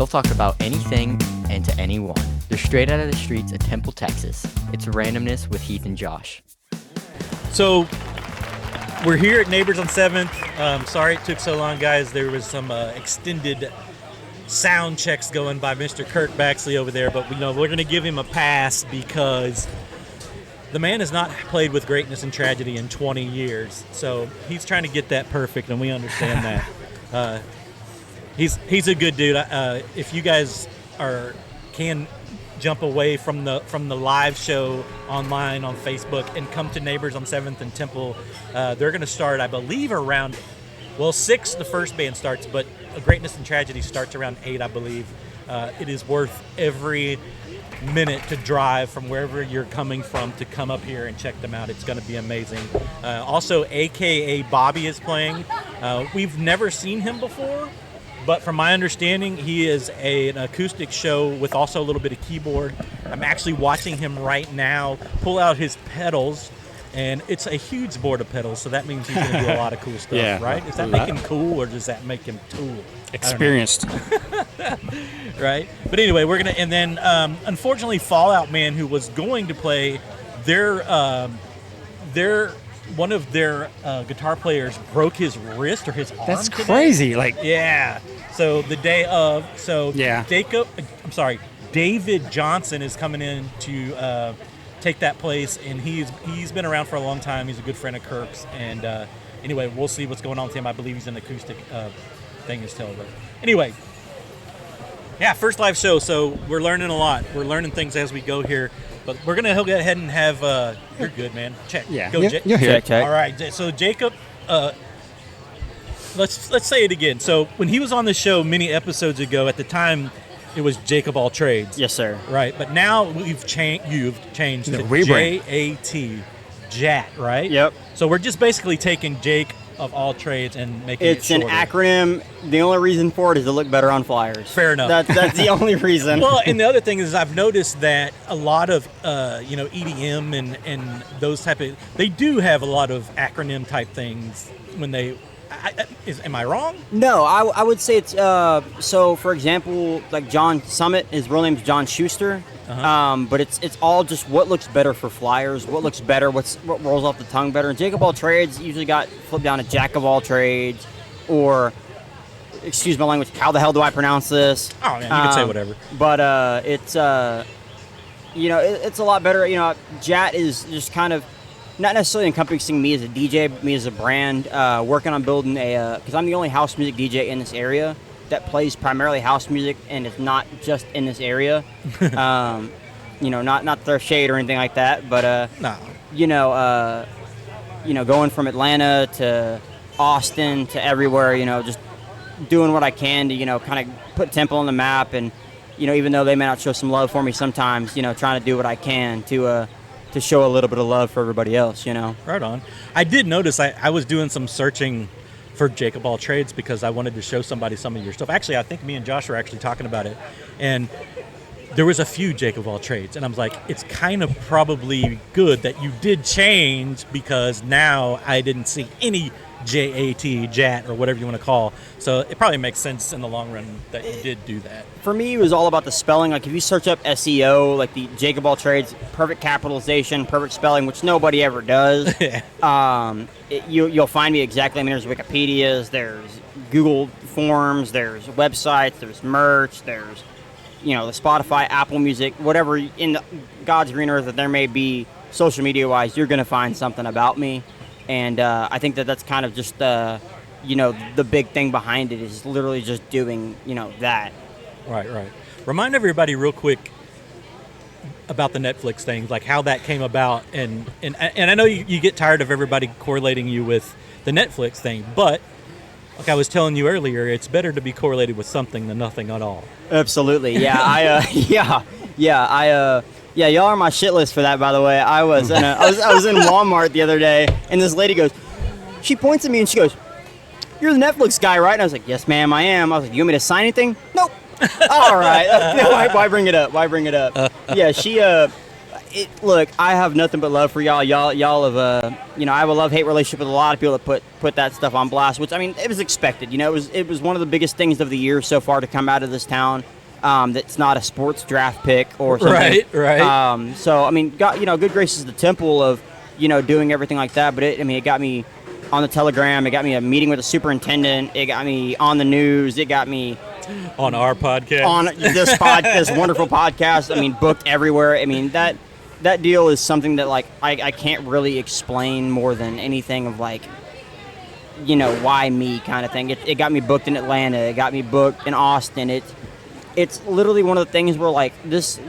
They'll talk about anything and to anyone. They're straight out of the streets of Temple, Texas. It's Randomness with Heath and Josh. So we're here at Neighbors on 7th. Sorry it took so long, guys. There was some extended sound checks going by Mr. Kirk Baxley over there, but we're going to give him a pass because the man has not played with greatness and tragedy in 20 years. So he's trying to get that perfect, and we understand that. He's a good dude. If you guys can jump away from the live show online on Facebook and come to Neighbors on 7th and Temple, they're going to start, I believe, around 6. The first band starts, but Greatness and Tragedy starts around 8, I believe. It is worth every minute to drive from wherever you're coming from to come up here and check them out. It's going to be amazing. Also, AKA Bobby is playing. We've never seen him before, but from my understanding, he is an acoustic show with also a little bit of keyboard. I'm actually watching him right now pull out his pedals, and it's a huge board of pedals, so that means he's going to do a lot of cool stuff, Yeah. right? Does that make him cool, or does that make him tool? Experienced. Right? But anyway, we're going to, and then unfortunately, Fallout Man, who was going to play, one of their guitar players broke his wrist or his arm. That's today. crazy. Yeah. So the day of, Yeah. David Johnson is coming in to take that place, and he's been around for a long time. He's a good friend of Kirk's, and anyway, we'll see what's going on with him. I believe he's an acoustic thing as well. But anyway, yeah, first live show, so we're learning a lot. We're learning things as we go here, but we're gonna go ahead and have. You're good, man. Check. Yeah. Go, You're here. Check. All right. So Jacob, let's say it again. So when he was on the show many episodes ago, at the time, it was Jacob All Trades. Yes, sir. Right, but now you've changed The to rebrand. JAT, JAT, right? Yep. So we're just basically taking Jake of All Trades and making It's it an shorter. acronym. The only reason for it is to look better on flyers. Fair enough. That's the only reason. Well, and the other thing is I've noticed that a lot of EDM and those type of, they do have a lot of acronym type things when they. Am I wrong? No, I would say it's so. For example, like John Summit, his real name's John Schuster. But it's all just what looks better for flyers, what looks better, what rolls off the tongue better. And Jacob All Trades usually got flipped down to Jack of All Trades, or excuse my language, how the hell do I pronounce this? Oh man, you can say whatever. But it's it's a lot better. JAT is just kind of not necessarily encompassing me as a DJ, me as a brand, working on building because I'm the only house music DJ in this area that plays primarily house music, and it's not just in this area. Not their shade or anything like that, but No. Going from Atlanta to Austin to everywhere, just doing what I can to, kind of put Temple on the map, and, even though they may not show some love for me sometimes, trying to do what I can to show a little bit of love for everybody else, Right on. I did notice I was doing some searching for Jacob All Trades because I wanted to show somebody some of your stuff. Actually, I think me and Josh were actually talking about it, and there was a few Jacob All Trades, and I was like, it's kind of probably good that you did change because now I didn't see any JAT, or whatever you want to call. So it probably makes sense in the long run that you did do that. For me, it was all about the spelling. Like, if you search up SEO, like the Jacob All Trades, perfect capitalization, perfect spelling, which nobody ever does, you'll find me exactly. I mean, there's Wikipedias, there's Google Forms, there's websites, there's merch, there's, the Spotify, Apple Music, whatever in God's green earth that there may be social media-wise, you're going to find something about me. And I think that's kind of just, the big thing behind it is literally just doing, that. Right. Remind everybody real quick about the Netflix thing, like how that came about. And I know you get tired of everybody correlating you with the Netflix thing, but like I was telling you earlier, it's better to be correlated with something than nothing at all. Absolutely. Yeah. Yeah, y'all are my shit list for that, by the way. I was in Walmart the other day, and this lady goes, she points at me and she goes, "You're the Netflix guy, right?" And I was like, "Yes, ma'am, I am." I was like, "You want me to sign anything?" "Nope." "All right." Why bring it up? Yeah, she, Look, I have nothing but love for y'all. Y'all have, I have a love-hate relationship with a lot of people that put that stuff on blast, which, I mean, it was expected. It was one of the biggest things of the year so far to come out of this town. That's not a sports draft pick or something. Right. So, I mean, got, good graces of the temple of, doing everything like that. But it got me on the Telegram. It got me a meeting with the superintendent. It got me on the news. It got me on our podcast. On this wonderful podcast. I mean, booked everywhere. I mean, that deal is something that, like, I can't really explain more than anything of, like, why me kind of thing. It got me booked in Atlanta. It got me booked in Austin. It's literally one of the things where, like, this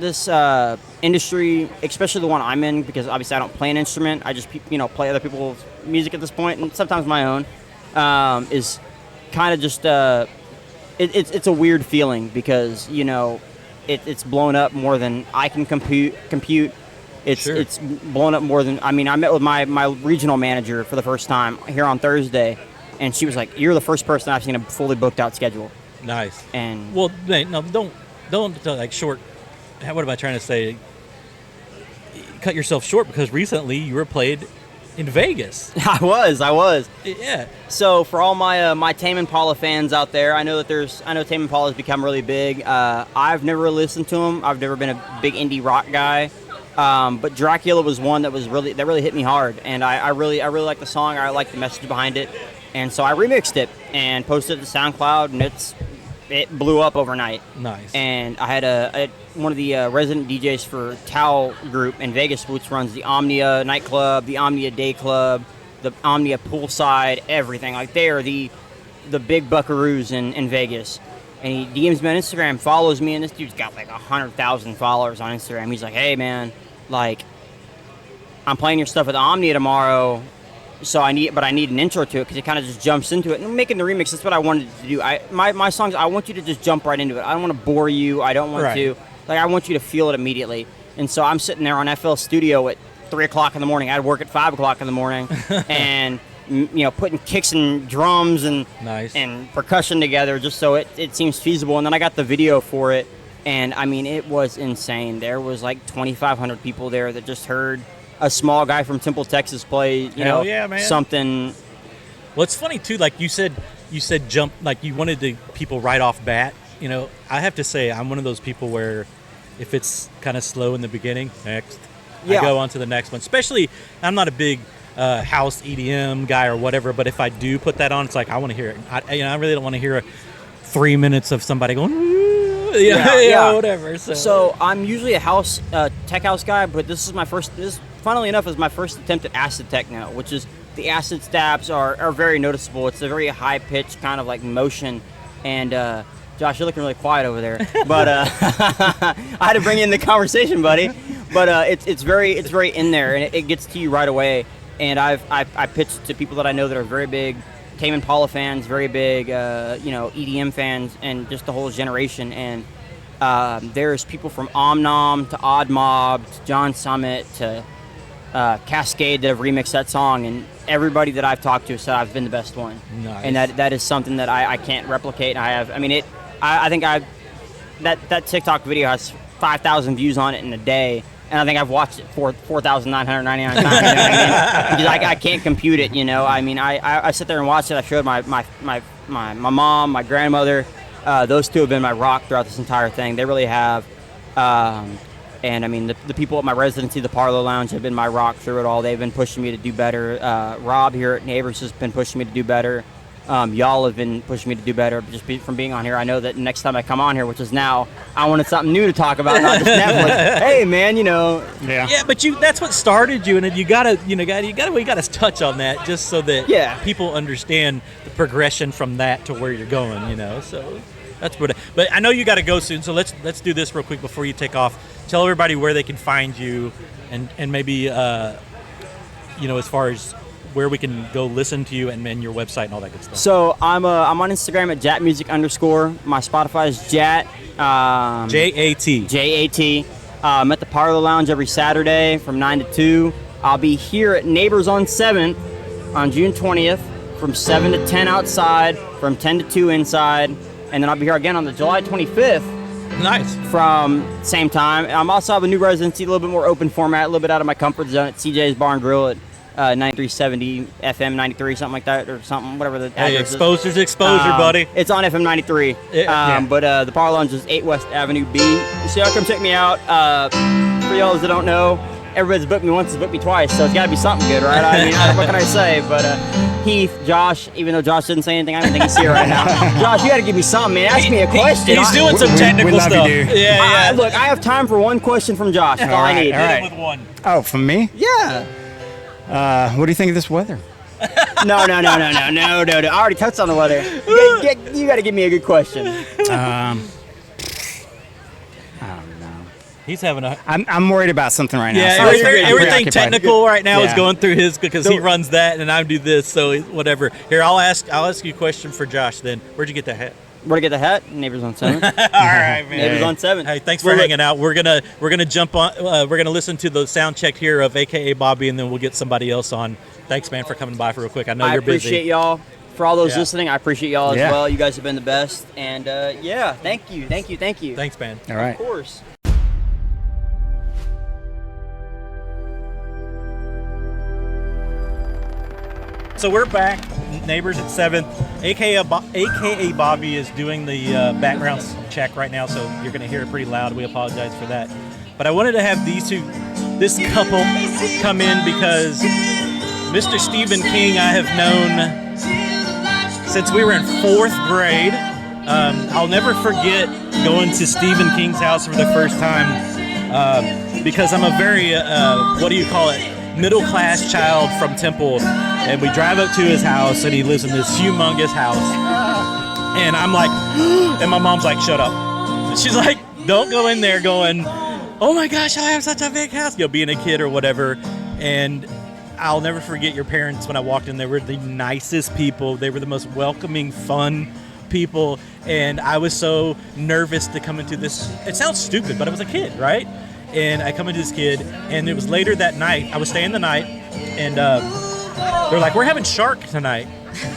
industry, especially the one I'm in, because obviously I don't play an instrument. I just, play other people's music at this point, and sometimes my own, is kind of just, it's a weird feeling because, it's blown up more than I can compute. It's blown up more than, I mean, I met with my regional manager for the first time here on Thursday, and she was like, "You're the first person I've seen a fully booked out schedule." Nice. And well, no, don't like short. What am I trying to say? Cut yourself short because recently you were played in Vegas. I was. Yeah. So for all my my Tame Impala fans out there, I know Tame Impala has become really big. I've never listened to them. I've never been a big indie rock guy. But Dracula was one that really hit me hard, and I really like the song. I like the message behind it, and so I remixed it and posted it to SoundCloud, and it blew up overnight. Nice. And I had one of the resident DJs for Tao Group in Vegas, which runs the Omnia nightclub, the Omnia Day Club, the Omnia Poolside, everything. Like, they are the big buckaroos in Vegas. And he DMs me on Instagram, follows me, and this dude's got like 100,000 followers on Instagram. He's like, "Hey man, like, I'm playing your stuff at the Omnia tomorrow, so I need an intro to it," because it kind of just jumps into it. And making the remix, that's what I wanted to do. My songs, I want you to just jump right into it. I don't want to bore you. I don't want to, like, I want you to feel it immediately. And so I'm sitting there on FL Studio at 3 o'clock in the morning. I'd work at 5 o'clock in the morning, and putting kicks and drums and nice. and percussion together just so it seems feasible. And then I got the video for it, and I mean, it was insane. There was like 2,500 people there that just heard a small guy from Temple, Texas play, yeah, man. something. Well, it's funny too. Like you said jump, like you wanted the people right off bat. I have to say I'm one of those people where if it's kind of slow in the beginning, next, I go on to the next one. Especially, I'm not a big house EDM guy or whatever, but if I do put that on, it's like I want to hear it. I really don't want to hear 3 minutes of somebody going, whatever. So I'm usually a house tech house guy, but this is funnily enough, is my first attempt at acid techno, which is the acid stabs are very noticeable. It's a very high pitched kind of like motion, and Josh, you're looking really quiet over there, but I had to bring you in the conversation, buddy. But it's very in there, and it gets to you right away. And I pitched to people that I know that are very big Tame Impala fans, very big EDM fans, and just the whole generation. And there's people from Omnom to Odd Mob to John Summit to Cascade that have remixed that song, and everybody that I've talked to said I've been the best one. Nice. And that is something that I can't replicate. I think that TikTok video has 5,000 views on it in a day. And I think I've watched it 4,999 times. Because I can't compute it. I mean, I sit there and watch it. I showed my mom, my grandmother. Those two have been my rock throughout this entire thing. They really have. And I mean, the people at my residency, the Parlor Lounge, have been my rock through it all. They've been pushing me to do better. Rob here at Neighbors has been pushing me to do better. Y'all have been pushing me to do better from being on here. I know that next time I come on here, which is now, I wanted something new to talk about, not just Netflix. Hey, man, Yeah, but that's what started you, and we gotta touch on that just so that people understand the progression from that to where you're going. So that's what. But I know you got to go soon, so let's do this real quick before you take off. Tell everybody where they can find you, and maybe as far as where we can go listen to you and your website and all that good stuff. So I'm on Instagram at @JatMusic_. My Spotify is Jat. J-A-T. J-A-T. I'm at the Parlor Lounge every Saturday from 9 to 2. I'll be here at Neighbors on 7th on June 20th from 7 to 10 outside, from 10 to 2 inside. And then I'll be here again on the July 25th Nice. from same time. I'm also have a new residency, a little bit more open format, a little bit out of my comfort zone at CJ's Bar and Grill at 9370 FM 93, something like that, or something, whatever the Hey, address is. exposure's exposure, buddy. It's on FM 93. Yeah. But the Power Lounge is 8 West Avenue B. So y'all come check me out. For y'all that don't know, everybody's booked me once, has booked me twice, so it's got to be something good, right? I mean, what can I say? But Heath, Josh, even though Josh didn't say anything, I don't think he's here right now. Josh, you got to give me something, man. Ask me a question. He's doing some we technical love you, stuff. dude. Yeah. Look, I have time for one question from Josh. That's all I need. all right. With one. Oh, from me? Yeah. What do you think of this weather? No. I already touched on the weather. You got to give me a good question. I don't know. He's having a... I'm worried about something right now. Yeah, so I'm everything preoccupied. technical right now is Yeah. going through his because he runs that and I do this, so whatever. Here, I'll ask you a question for Josh then. Where'd you get the hat? Where to get the hat? Neighbors on 7th. All right, man. Neighbors on 7th. Hey, thanks for hanging out. We're gonna jump on. We're gonna listen to the sound check here of AKA Bobby, and then we'll get somebody else on. Thanks, man, for coming by for real quick. I know you're busy. I appreciate y'all. For all those Yeah. listening, I appreciate y'all as Yeah. well. You guys have been the best. And thank you. Thanks, man. All right. Of course. So we're back, neighbors at 7th. AKA Bobby is doing the background check right now, so you're going to hear it pretty loud. We apologize for that. But I wanted to have this couple come in because Mr. Stephen King I have known since we were in 4th grade. I'll never forget going to Stephen King's house for the first time because I'm a very, middle-class child from Temple, and we drive up to his house, and he lives in this humongous house, and I'm like, and my mom's like, shut up. And she's like, don't go in there going, oh my gosh, I have such a big house, being a kid or whatever. And I'll never forget your parents when I walked in. They were the nicest people. They were the most welcoming, fun people, and I was so nervous to come into this. It sounds stupid, but I was a kid, right? And I come into this kid, and it was later that night. I was staying the night, and they're like, we're having shark tonight.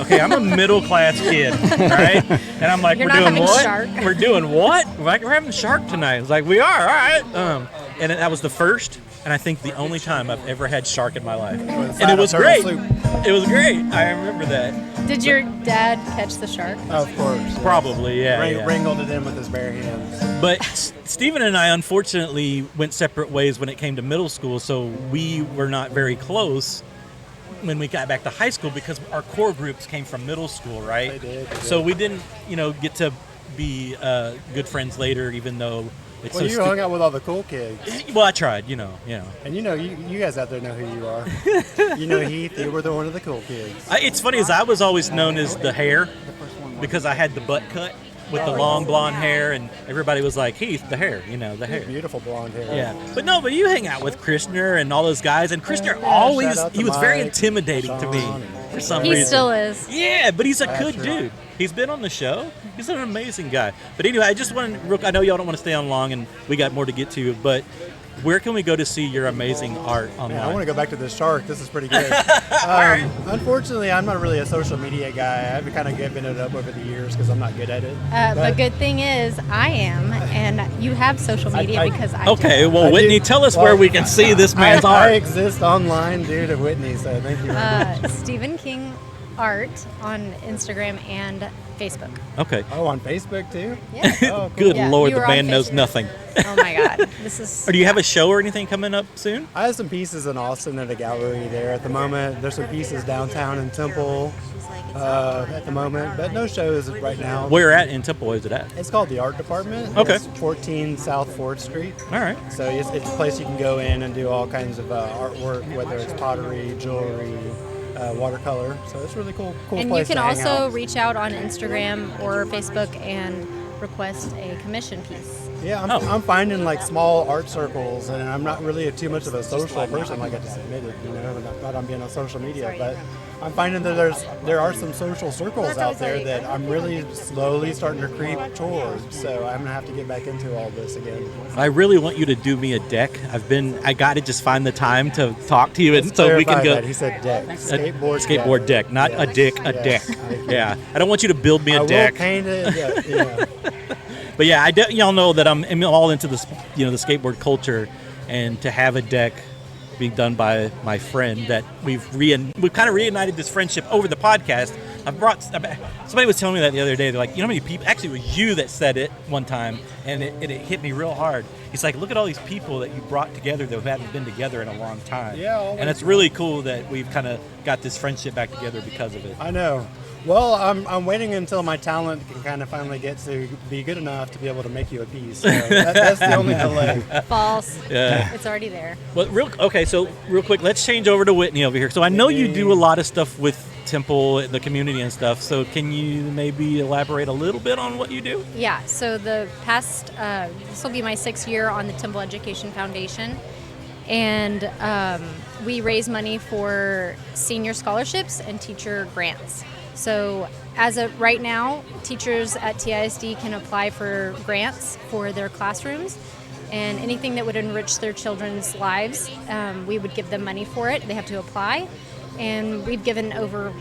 Okay, I'm a middle-class kid, right? And I'm like, You're we're not doing having what? shark. We're doing what? Like, we're having shark tonight. I was like, we are, all right. And that was the first, and I think the only time I've ever had shark in my life. And it was great. It was great. I remember that. Did your dad catch the shark? Of course. Probably, yeah. Wrangled it in with his bare hands. But Stephen and I, unfortunately, went separate ways when it came to middle school, so we were not very close when we got back to high school because our core groups came from middle school, right? They did. So we didn't, get to be good friends later, even though it's Well, you hung out with all the cool kids. Well, I tried, And you guys out there know who you are. You know Heath, you were one of the cool kids. It's funny, as I was always known as the hair because I had the butt cut with the long blonde hair, and everybody was like, Heath, the hair, the hair. Beautiful blonde hair. Yeah, but you hang out with Krishner and all those guys, and Krishner he was very intimidating to me for some reason. He still is. Yeah, but he's a good right. dude. He's been on the show. He's an amazing guy. But anyway, I just wanted, I know y'all don't want to stay on long, and we got more to get to, but where can we go to see your amazing art online? Man, I want to go back to the shark. This is pretty good. Unfortunately, I'm not really a social media guy. I've kind of given it up over the years because I'm not good at it. But good thing is, I am, and you have social media because I Okay, do. well, I Whitney, do- tell us well, where we can see this man's I art. exist online due to Whitney, so thank you very much. Stephen King Art on Instagram and Facebook. Okay. Oh, on Facebook too? Yeah. Oh, cool. Good Yeah, Lord, you the were on man knows Facebook. nothing. Oh my God, this is. Or do you have a show or anything coming up soon? I have some pieces in Austin at a gallery there at the moment. There's some pieces downtown in Temple at the moment, but no shows right now. Where at in Temple is it at? It's called the Art Department. Okay. It's 14 South 4th Street. All right. So it's a place you can go in and do all kinds of artwork, whether it's pottery, jewelry, watercolor. So it's really cool And you place can to hang also out. reach out on Instagram or Facebook and request a commission piece. Yeah, Oh. I'm finding like small art circles, and I'm not really too much of a social person, like I just admitted, not on being on social media, but I'm finding that there are some social circles out there that I'm really slowly starting to creep towards, so I'm gonna have to get back into all this again. I really want you to do me a deck. I got to just find the time to talk to you, and Let's so we can clarify go. that. He said deck. Skateboard deck, not a dick, a deck. Yes. Yeah, I don't want you to build me I a will deck. paint it. Yeah. But yeah, y'all know that I'm all into the the skateboard culture, and to have a deck being done by my friend that we've kind of reunited this friendship over the podcast. Somebody was telling me that the other day. They're like, you know how many people? Actually, it was you that said it one time, and it hit me real hard. He's like, look at all these people that you brought together that haven't been together in a long time. Yeah, and it's really cool that we've kind of got this friendship back together because of it. I know. Well, I'm waiting until my talent can kind of finally get to be good enough to be able to make you a piece. So that's the only delay. False. Yeah. It's already there. Well, so real quick, let's change over to Whitney over here. So I know you do a lot of stuff with Temple, the community and stuff. So can you maybe elaborate a little bit on what you do? Yeah, so the past, this will be my 6th year on the Temple Education Foundation. And we raise money for senior scholarships and teacher grants. So as of right now, teachers at TISD can apply for grants for their classrooms, and anything that would enrich their children's lives, we would give them money for it. They have to apply, and we've given over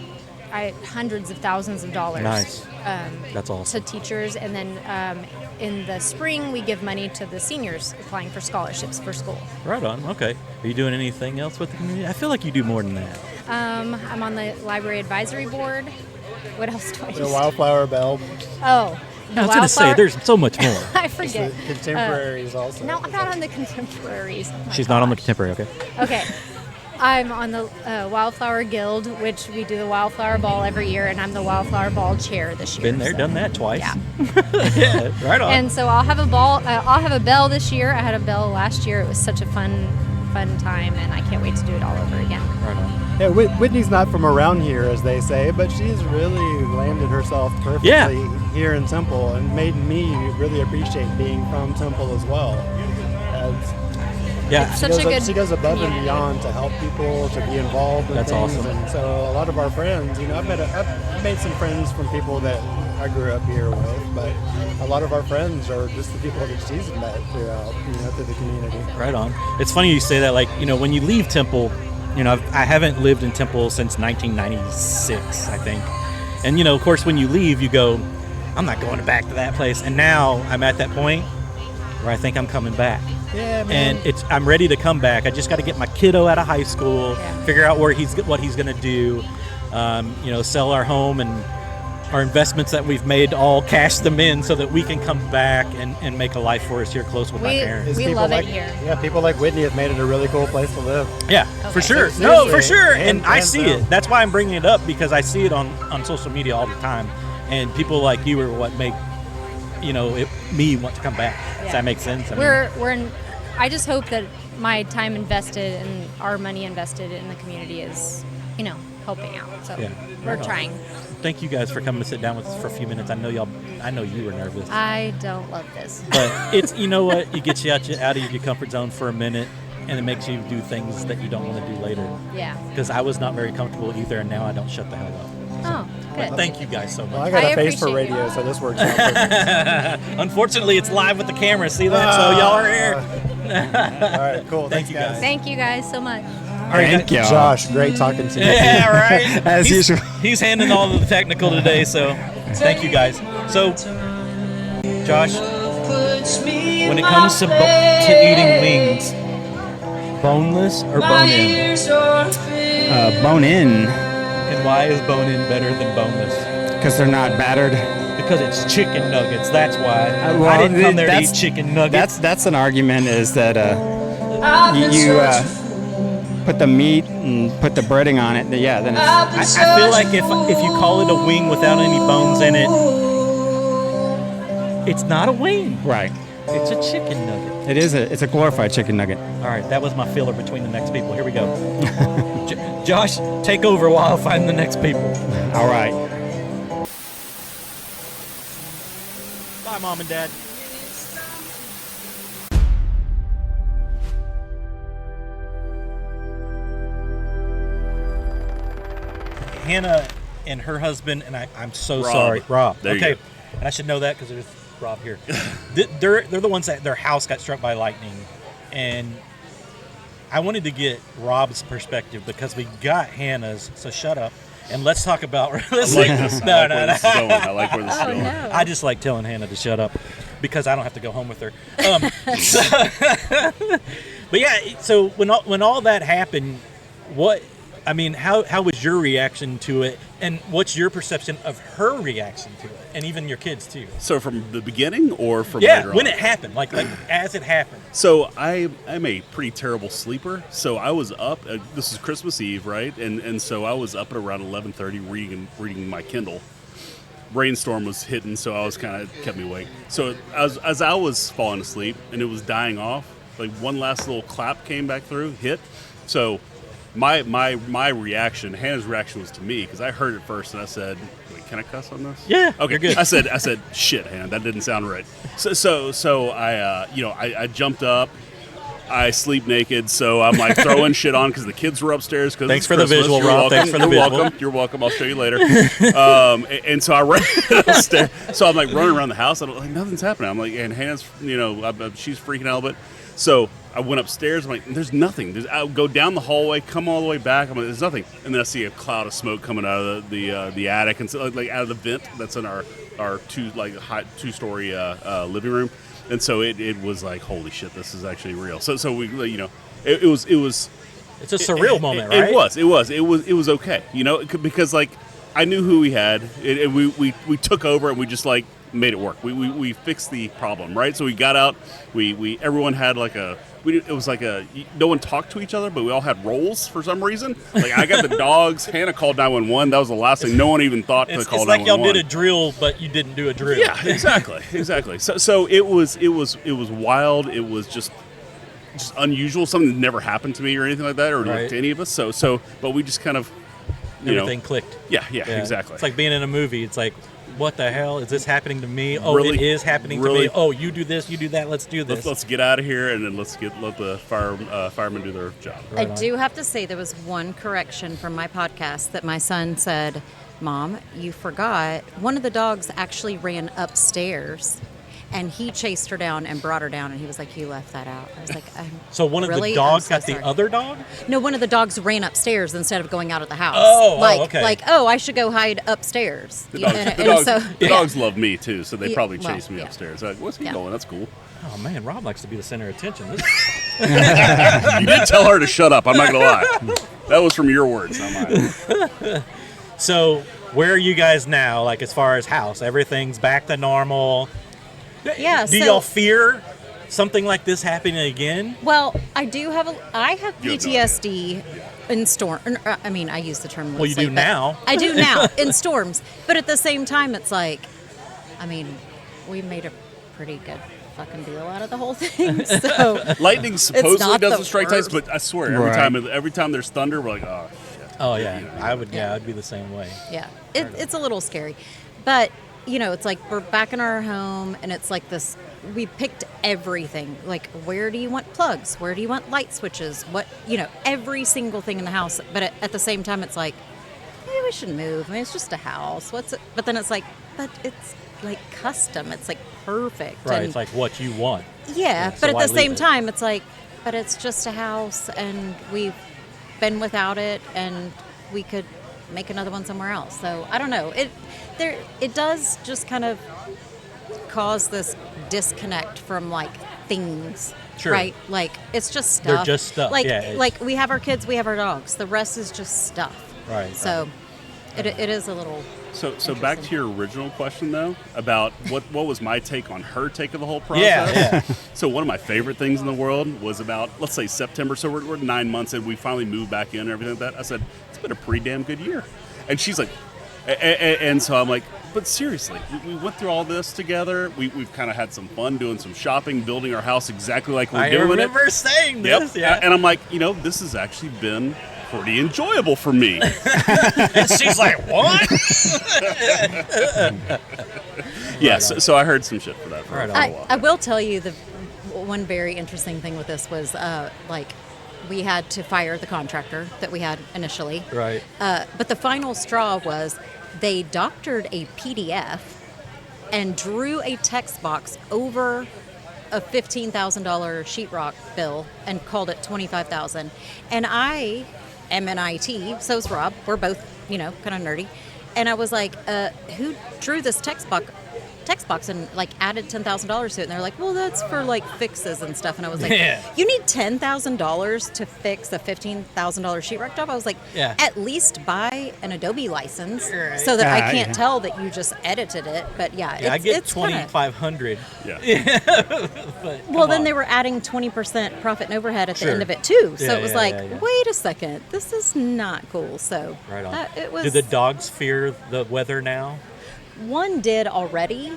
hundreds of thousands of dollars. Nice. That's awesome. To teachers, and then in the spring we give money to the seniors applying for scholarships for school. Right on. Okay. Are you doing anything else with the community? I feel like you do more than that. I'm on the library advisory board. What else do I do? The Wildflower Bell. Oh, the I was going to say, there's so much more. I forget. The contemporaries also. No, I'm not on the contemporaries. Oh my She's not on the gosh. contemporary, okay? Okay. I'm on the Wildflower Guild, which we do the Wildflower Ball every year, and I'm the Wildflower Ball chair this year. Been there, so. done that twice. Yeah. Yeah, right on. And so I'll have a ball. I'll have a bell this year. I had a bell last year. It was such a fun time, and I can't wait to do it all over again. Right on. Yeah, Whitney's not from around here, as they say, but she's really landed herself perfectly here in Temple and made me really appreciate being from Temple as well. Yeah. It's such a good She goes above and community. beyond to help people, to be involved in That's things. awesome. And so a lot of our friends, I've made some friends from people that I grew up here with, but a lot of our friends are just the people that she's met throughout, through the community. Right on. It's funny you say that. Like, when you leave Temple, I haven't lived in Temple since 1996, I think. And, of course, when you leave, you go, I'm not going back to that place. And now I'm at that point where I think I'm coming back. Yeah, man. And I'm ready to come back. I just got to get my kiddo out of high school, Yeah. figure out what he's going to do, sell our home and our investments that we've made, all cash them in so that we can come back and make a life for us here close with my parents. It's We people love it like, here. Yeah, people like Whitney have made it a really cool place to live. Yeah, for Okay. sure. Seriously. No, for sure. And I Hands see down. it. That's why I'm bringing it up, because I see it on social media all the time. And people like you are what make, me want to come back. Does that make sense? I mean, I just hope that my time invested and our money invested in the community is, helping out. So Yeah. we're Right on. trying. Thank you guys for coming to sit down with us for a few minutes. I know you were nervous. I don't love this. But it's, what, it gets you out of your comfort zone for a minute, and it makes you do things that you don't want to do later. Yeah. Because I was not very comfortable either, and now I don't shut the hell up. Oh, good. Thank you guys so Well, much. I got I a face for appreciate radio, you. so this works out perfect. Unfortunately, it's live with the camera. See that? So y'all are here. All right, cool. Thank Thanks, you guys. Thank you guys so much. Thank you. Josh, great talking to you. Yeah, right. As usual. He's handling all of the technical today, so thank you guys. So, Josh, when it comes to eating wings, boneless or bone in? Bone in, And why is bone in better than boneless? because they're not battered. Because it's chicken nuggets. That's why. Well, I didn't come there to that's- eat chicken nuggets. That's an argument, is that you put the meat and put the breading on it. Yeah, then it's, I feel like if you call it a wing without any bones in it, it's not a wing. right. It's a chicken nugget. It's a glorified chicken nugget. All right, that was my filler between the next people. Here we go. Josh, take over while I find the next people. All right. Bye, Mom and Dad. Hannah and her husband, and I'm so Rob. sorry, Rob. There you okay, go. and I should know that because there's Rob here. They're the ones that their house got struck by lightning, and I wanted to get Rob's perspective because we got Hannah's. So shut up and let's talk about. I like this. I like where this is going. I like where this is Oh going. no. I just like telling Hannah to shut up because I don't have to go home with her. But yeah, so when all that happened, how was your reaction to it, and what's your perception of her reaction to it, and even your kids too? So from the beginning or from later when on? it happened, like as it happened. So I'm a pretty terrible sleeper. So I was up. This is Christmas Eve, right? And so I was up at around 11:30 reading my Kindle. Rainstorm was hitting, so I was kind of kept me awake. So as I was falling asleep and it was dying off, like one last little clap came back through, hit. So my reaction, Hannah's reaction was to me because I heard it first and I said, "Wait, can I cuss on this?" Yeah. Okay. You're good. I said, "Shit, Hannah, that didn't sound right." So I jumped up. I sleep naked, so I'm like throwing shit on because the kids were upstairs. Thanks for the visual, Rob. Thanks for the You're visual. welcome. You're welcome. I'll show you later. And so I ran upstairs. So I'm like running around the house. I'm like, nothing's happening. I'm like, and Hannah's, she's freaking out a bit. So I went upstairs. I'm like, there's nothing. I go down the hallway, come all the way back. I'm like, there's nothing. And then I see a cloud of smoke coming out of the attic, and so like out of the vent that's in our two-story living room. And so it was like, holy shit, this is actually real. So we, it was. It's a surreal moment, right? It was okay, because like I knew who we had, and we took over and we just like made it work. We fixed the problem, right? So we got out. Everyone had like it was like no one talked to each other, but we all had roles for some reason. Like I got the dogs. Hannah called 911. That was the last thing. No one even thought to call 911. It's like y'all did a drill, but you didn't do a drill. Yeah, exactly. So it was wild. It was just unusual. Something that never happened to me or anything like that, or Right. to any of us. So, but we just kind of, Everything clicked. Yeah, exactly. It's like being in a movie. It's like, what the hell is this happening to me? Oh, Really? it is happening to me. Oh, you do this, you do that. Let's do this. Let's get out of here, and then let the firemen do their job. Right I on. do have to say there was one correction from my podcast that my son said, "Mom, you forgot one of the dogs actually ran upstairs and he chased her down and brought her down," and he was like, "You left that out." I was like, So one of really? the dogs I'm so got sorry. the other dog? No, one of the dogs ran upstairs instead of going out of the house. Oh, okay. I should go hide upstairs. The dogs love me too, so they Yeah, probably well, chase me yeah. upstairs. Like, what's he Yeah. going? That's cool. Oh man, Rob likes to be the center of attention. You did tell her to shut up. I'm not gonna lie. That was from your words, not mine. So where are you guys now? Like as far as house, everything's back to normal. Yeah, Do so- y'all fear something like this happening again? Well, I have You have no PTSD in storm. I mean, I use the term loosely. Well, you do but now. I do now in storms, but at the same time, it's like, I mean, we made a pretty good fucking deal out of the whole thing. So Lightning supposedly not the doesn't strike twice, worst. but I swear Right. every time there's thunder, we're like, oh shit. Oh yeah, I'd be the same way. yeah, it's a little scary, but it's like we're back in our home, and it's like this. We picked everything. Like, where do you want plugs? Where do you want light switches? What every single thing in the house. But at the same time, it's like, maybe we should move. I mean, it's just a house. What's it? But then it's like, but it's like custom. It's like perfect. Right, And it's like what you want. yeah, so but at why the leave same it? time, it's like, but it's just a house, and we've been without it, and we could make another one somewhere else. So I don't know. It does just kind of cause this disconnect from like things. Sure. Right? Like it's just stuff. They're just stuff, Like yeah, it's- like we have our kids, we have our dogs. The rest is just stuff. Right. So it is a little So back to your original question though about what was my take on her take of the whole process. Yeah. So one of my favorite things in the world was about, let's say, September. So we're 9 months in. We finally moved back in and everything like that. I said, it's been a pretty damn good year. And she's like, and so I'm like, but seriously, we went through all this together. We've kind of had some fun doing some shopping, building our house exactly like we're I doing remember it. saying this. Yep. Yeah. And I'm like, this has actually been pretty enjoyable for me. And she's like, what? Yeah, so I heard some shit for that for Right a on. while. I will tell you the one very interesting thing with this was like we had to fire the contractor that we had initially. Right. But the final straw was they doctored a PDF and drew a text box over a $15,000 sheetrock bill and called it $25,000. And I am in IT, so's Rob. We're both, kind of nerdy. And I was like, who drew this text box? text box and like added $10,000 to it, and they're like, well, that's for like fixes and stuff. And I was like, Yeah. you need $10,000 to fix a $15,000 sheetrock job? I was like, Yeah. at least buy an Adobe license Right. so that I Yeah. can't tell that you just edited it. But Yeah, I get it's kinda- 2,500. Yeah. But Well, come then on. they were adding 20% profit and overhead at Sure. the end of it too. So Yeah, it was yeah, like, yeah. wait a second, this is not cool. So Right on. it was. Do the dogs fear the weather now? One did already,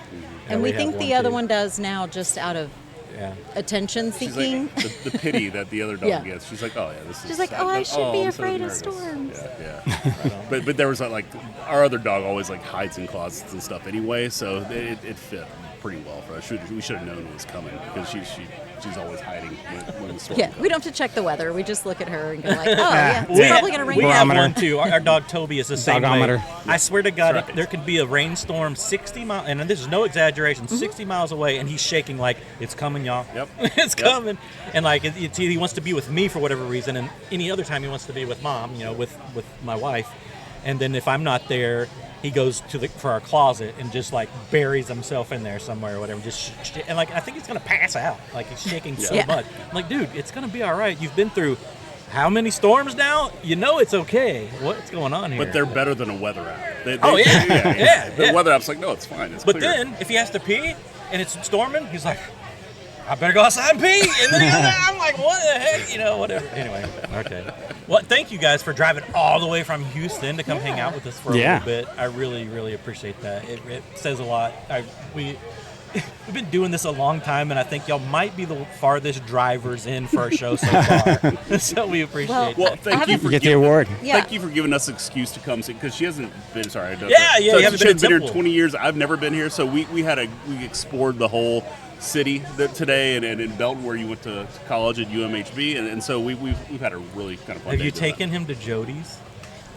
and we we have think one the other too. one does now, just out of Yeah. attention She's seeking. like the pity that the other dog Yeah. gets. She's like, oh yeah, this is. She's like, oh, I should be I'm so afraid of nervous." storms. Yeah. but there was like our other dog always like hides in closets and stuff anyway, so it fit pretty well for us. We should have known it was coming because she's always hiding when the storm Yeah, comes. we don't have to check the weather. We just look at her and go like, oh yeah, it's We- probably gonna rain. We have Barometer. one too. Our dog Toby is the same way. Dogometer. I swear to God, Right. there could be a rainstorm 60 miles, and this is no exaggeration, 60 miles away, and he's shaking like, it's coming, y'all. Yep. It's Yep. coming. And like, it's either he wants to be with me for whatever reason, and any other time he wants to be with mom, with my wife. And then if I'm not there, he goes for our closet and just like buries himself in there somewhere or whatever. And like, I think he's gonna pass out. Like he's shaking so Yeah. much. I'm like, dude, it's gonna be all right. You've been through how many storms now? You know it's okay. What's going on here? But they're better than a weather app. They, Oh, yeah. Yeah, The yeah. weather app's like, no, it's fine. It's But clear. then if he has to pee and it's storming, he's like, I better go outside and pee. And then I'm like, what the heck? Whatever. Anyway, okay. Well, thank you guys for driving all the way from Houston to come hang out with us for a Yeah. little bit. I really, really appreciate that. It says a lot. We've been doing this a long time, and I think y'all might be the farthest drivers in for our show so far. So we appreciate Well, that. thank you for You get the giving- award. Yeah. Thank you for giving us an excuse to come see because she hasn't been. Sorry, I don't. Yeah, yeah, So you haven't she been hasn't been here Temple. 20 years. I've never been here, so we explored the whole city today and in Belton where you went to college at UMHB, and so we've had a really kind of fun. Have day you doing taken him to Jody's?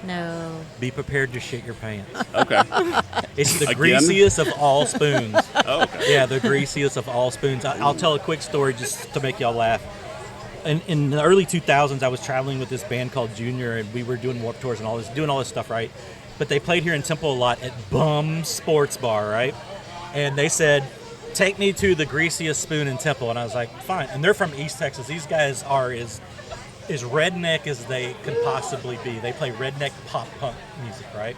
No. Be prepared to shit your pants. that. Okay. It's the Again? greasiest of all spoons. Oh, okay. Yeah, the greasiest of all spoons. I'll tell a quick story just to make y'all laugh. In the early 2000s, I was traveling with this band called Junior, and we were doing Warped Tours and doing all this stuff, right? But they played here in Temple a lot at Bum Sports Bar, right? And they said, take me to the greasiest spoon in Temple. And I was like, fine. And they're from East Texas. These guys are as redneck as they could possibly be. They play redneck pop punk music, right?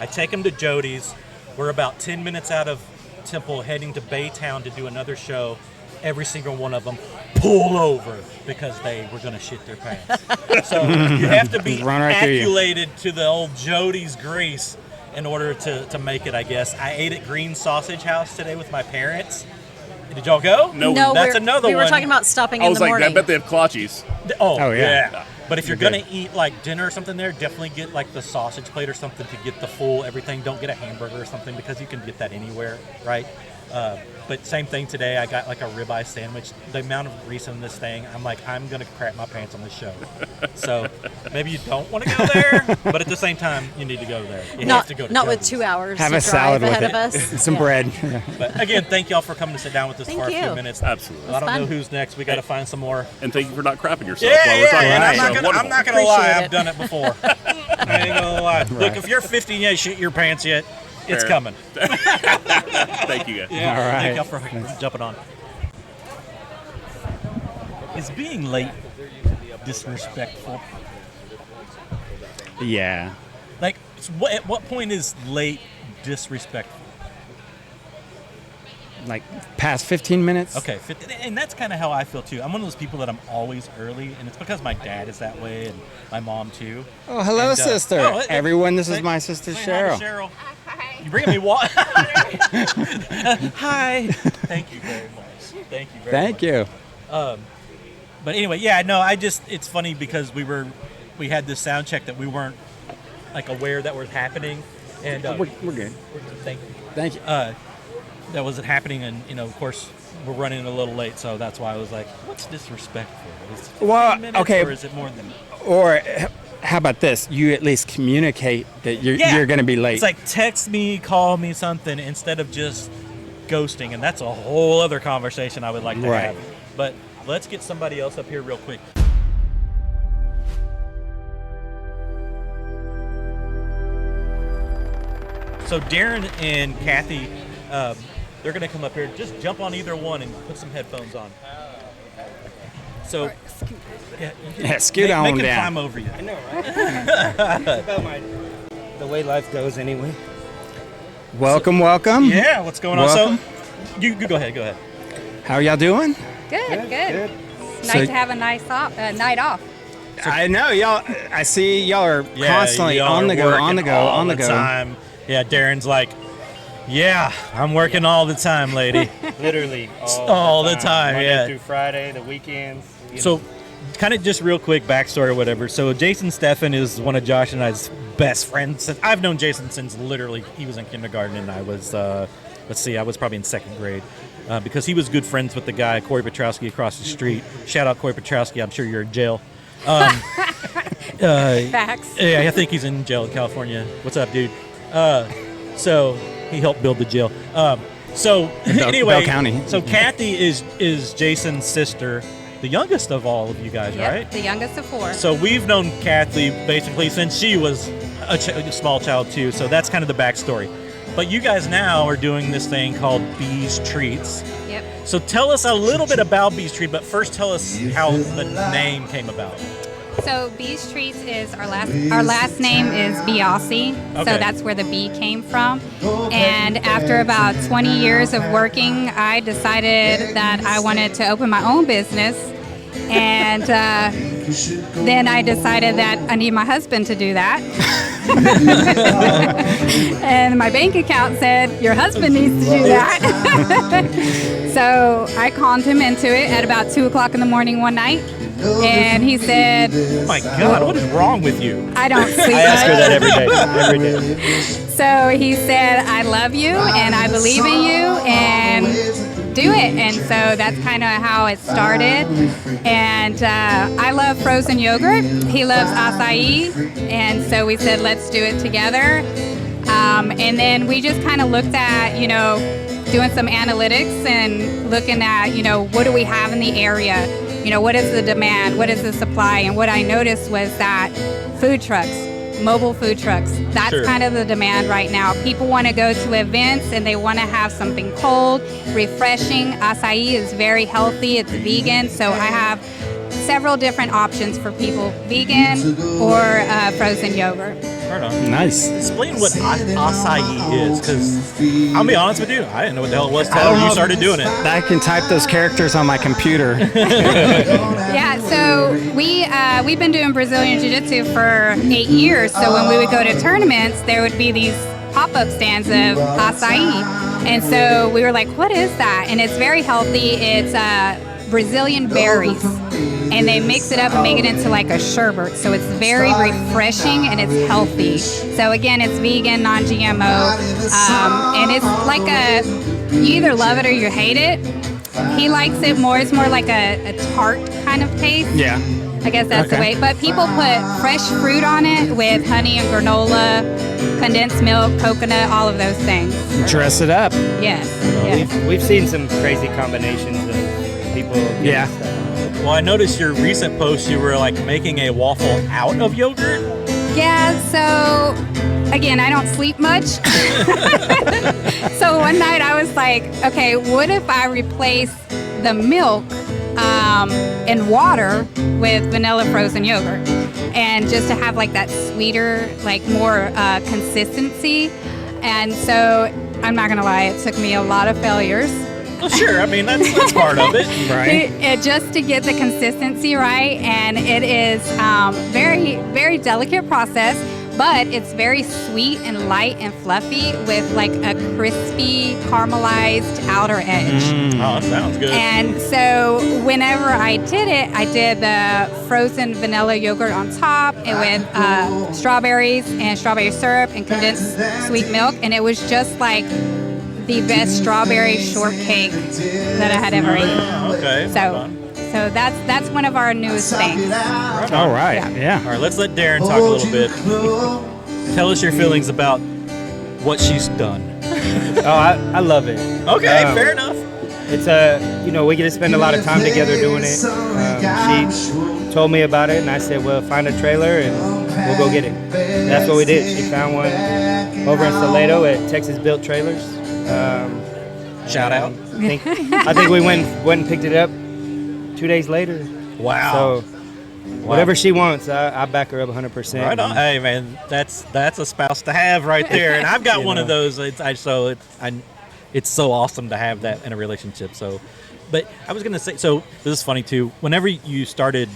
I take them to Jody's. We're about 10 minutes out of Temple, heading to Baytown to do another show. Every single one of them pull over because they were going to shit their pants. So you have to be Run right through you. acculated to the old Jody's grease in order to make it, I guess. I ate at Green Sausage House today with my parents. Did y'all go? No, That's we're- another we were one. talking about stopping I in was the like, morning. I bet they have clutchies. Oh, Oh, yeah. yeah. But if you're You're going to eat like dinner or something there, definitely get like the sausage plate or something to get the full everything. Don't get a hamburger or something because you can get that anywhere, right? But same thing today. I got like a ribeye sandwich. The amount of grease in this thing, I'm like, I'm going to crap my pants on this show. So maybe you don't want to go there, but at the same time, you need to go there. You have to go to not with Jody's. 2 hours Have to a salad drive with ahead it. of us. And some Yeah. bread. But again, thank y'all for coming to sit down with us Thank for a few you. minutes. Absolutely. I don't know fun. who's next. We got to find some more. And thank you for not crapping yourself Yeah, while we're yeah, talking. and I'm So not gonna wonderful. lie. Appreciate I've it. done it before. I ain't gonna lie. Look, if you're 50 and you ain't shit your pants yet, it's Fair. coming. Thank you guys. Yeah. All right. Thank y'all for jumping on. Is being late disrespectful? Yeah. Like, at what point is late disrespectful? Like past 15 minutes? Okay, and that's kind of how I feel too. I'm one of those people that I'm always early, and it's because my dad is that way, and my mom too. Oh, hello, And, sister. oh, hey, Everyone, this is say- my sister, say hi to Cheryl. Cheryl. You bringing me water? Hi. Thank you very much. Thank you very much. Thank you. But anyway, yeah, no, it's funny because we had this sound check that we weren't like aware that was happening, and We're good. thank you. Thank you. That wasn't happening, and of course we're running a little late, so that's why I was like, what's disrespectful? Is it 15 Well, minutes, okay. or is it more than? Or how about this? You at least communicate that you're going to be late. It's like text me, call me, something instead of just ghosting, and that's a whole other conversation I would like to Right. have. But let's get somebody else up here real quick. So Darren and Kathy, They're going to come up here. Just jump on either one and put some headphones on. So, scoot on make him down. climb over you. I know, right? About the way life goes, anyway. Welcome. Yeah, what's going on? Welcome. So, you go ahead. How y'all doing? Good. It's So- nice to have a nice night off. I know y'all. I see y'all are Yeah, constantly y'all on the are go, on working the go, all on the the go. time. Yeah, Darren's like, yeah, I'm working all the time, lady. Literally All the time, Monday yeah. through Friday, the weekends. So, kind of just real quick backstory or whatever. So, Jason Steffen is one of Josh and I's best friends. I've known Jason since literally he was in kindergarten, and I was, I was probably in second grade. Because he was good friends with the guy, Corey Petrowski, across the street. Shout out, Corey Petrowski. I'm sure you're in jail. Facts. Yeah, I think he's in jail in California. What's up, dude? So he helped build the jail. Anyway, Bell County. So Kathy is Jason's sister, the youngest of all of you guys, Yep, right? the youngest of 4. So we've known Kathy basically since she was a small child too. So that's kind of the backstory. But you guys now are doing this thing called Bees Treats. Yep. So tell us a little bit about Bees Treats, but first tell us how the name came about. So Bees Treats is our last name is Biasi, Okay. so that's where the bee came from. And after about 20 years of working, I decided that I wanted to open my own business. And then I decided that I need my husband to do that. And my bank account said, your husband needs to do that. So I conned him into it at about 2 o'clock in the morning one night. And he said, Oh my God, what is wrong with you? I don't sleep I ask her much. that every day. So he said, I love you and I believe in you and do it. And so that's kind of how it started. And I love frozen yogurt. He loves acai. And so we said, let's do it together. And then we just kind of looked at, doing some analytics and looking at, what do we have in the area? What is the demand? What is the supply? And what I noticed was that food trucks, mobile food trucks, that's Sure. kind of the demand right now. People want to go to events and they want to have something cold, refreshing. Acai is very healthy. It's vegan. So I have several different options for people, vegan or frozen yogurt. Right on. Nice. Explain what acai is, because I'll be honest with you, I didn't know what the hell it was until you started doing it. I can type those characters on my computer. Yeah, so we've been doing Brazilian Jiu-Jitsu for 8 years. So when we would go to tournaments, there would be these pop-up stands of acai. And so we were like, what is that? And it's very healthy. It's Brazilian berries. And they mix it up and make it into like a sherbet. So it's very refreshing and it's healthy. So again, it's vegan, non-GMO. And it's like you either love it or you hate it. He likes it more. It's more like a tart kind of taste. Yeah. I guess that's the Okay. way. But people put fresh fruit on it with honey and granola, condensed milk, coconut, all of those things. Dress it up. Yes. Yes. We've seen some crazy combinations of people. getting Yeah. stuff. Well, I noticed your recent post, you were like making a waffle out of yogurt. Yeah, so again, I don't sleep much. So one night I was like, okay, what if I replace the milk in water with vanilla frozen yogurt? And just to have like that sweeter, like more consistency. And so I'm not gonna lie, it took me a lot of failures. Well, sure. I mean, that's part of it. Right. It just to get the consistency right, and it is very, very delicate process, but it's very sweet and light and fluffy with like a crispy caramelized outer edge. Oh, that sounds good. And so whenever I did it, I did the frozen vanilla yogurt on top and with strawberries and strawberry syrup and condensed sweet milk, and it was just like the best strawberry shortcake that I had ever eaten. Okay. So that's one of our newest things. All right. Yeah. All right, let's let Darren talk a little bit. Tell us your feelings about what she's done. I love it. Okay, fair enough. It's we get to spend a lot of time together doing it. She told me about it, and I said, well, find a trailer and we'll go get it. And that's what we did. She found one over in Salado at Texas Built Trailers. Shout out. I think we went and picked it up 2 days later. Wow. So whatever she wants, I back her up 100%. Right on. Hey, man, that's a spouse to have right there. And I've got one of those. It's so awesome to have that in a relationship. So, but I was going to say, so this is funny too. Whenever you started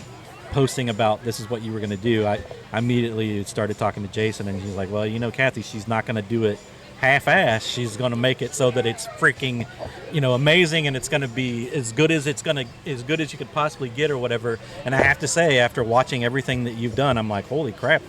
posting about this is what you were going to do, I immediately started talking to Jason, and he's like, well, Kathy, she's not going to do it half-ass. She's going to make it so that it's freaking, amazing, and it's going to be as good as you could possibly get or whatever. And I have to say, after watching everything that you've done, I'm like, holy crap,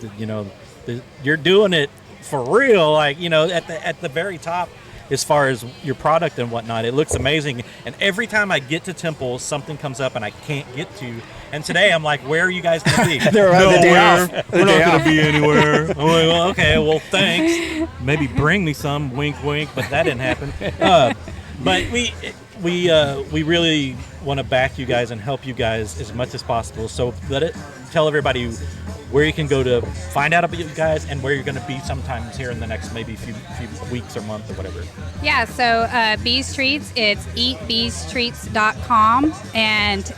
you're doing it for real. Like, at the very top, as far as your product and whatnot, it looks amazing. And every time I get to Temple, something comes up and I can't get to. And today I'm like, where are you guys going to be? They're on the day off. We're not going to be anywhere. I'm like, well, okay, well, thanks. Maybe bring me some, wink, wink, but that didn't happen. But we really want to back you guys and help you guys as much as possible. So tell everybody where you can go to find out about you guys and where you're going to be sometimes here in the next maybe few weeks or month or whatever. Yeah, so Bees Treats, it's eatbeestreats.com, and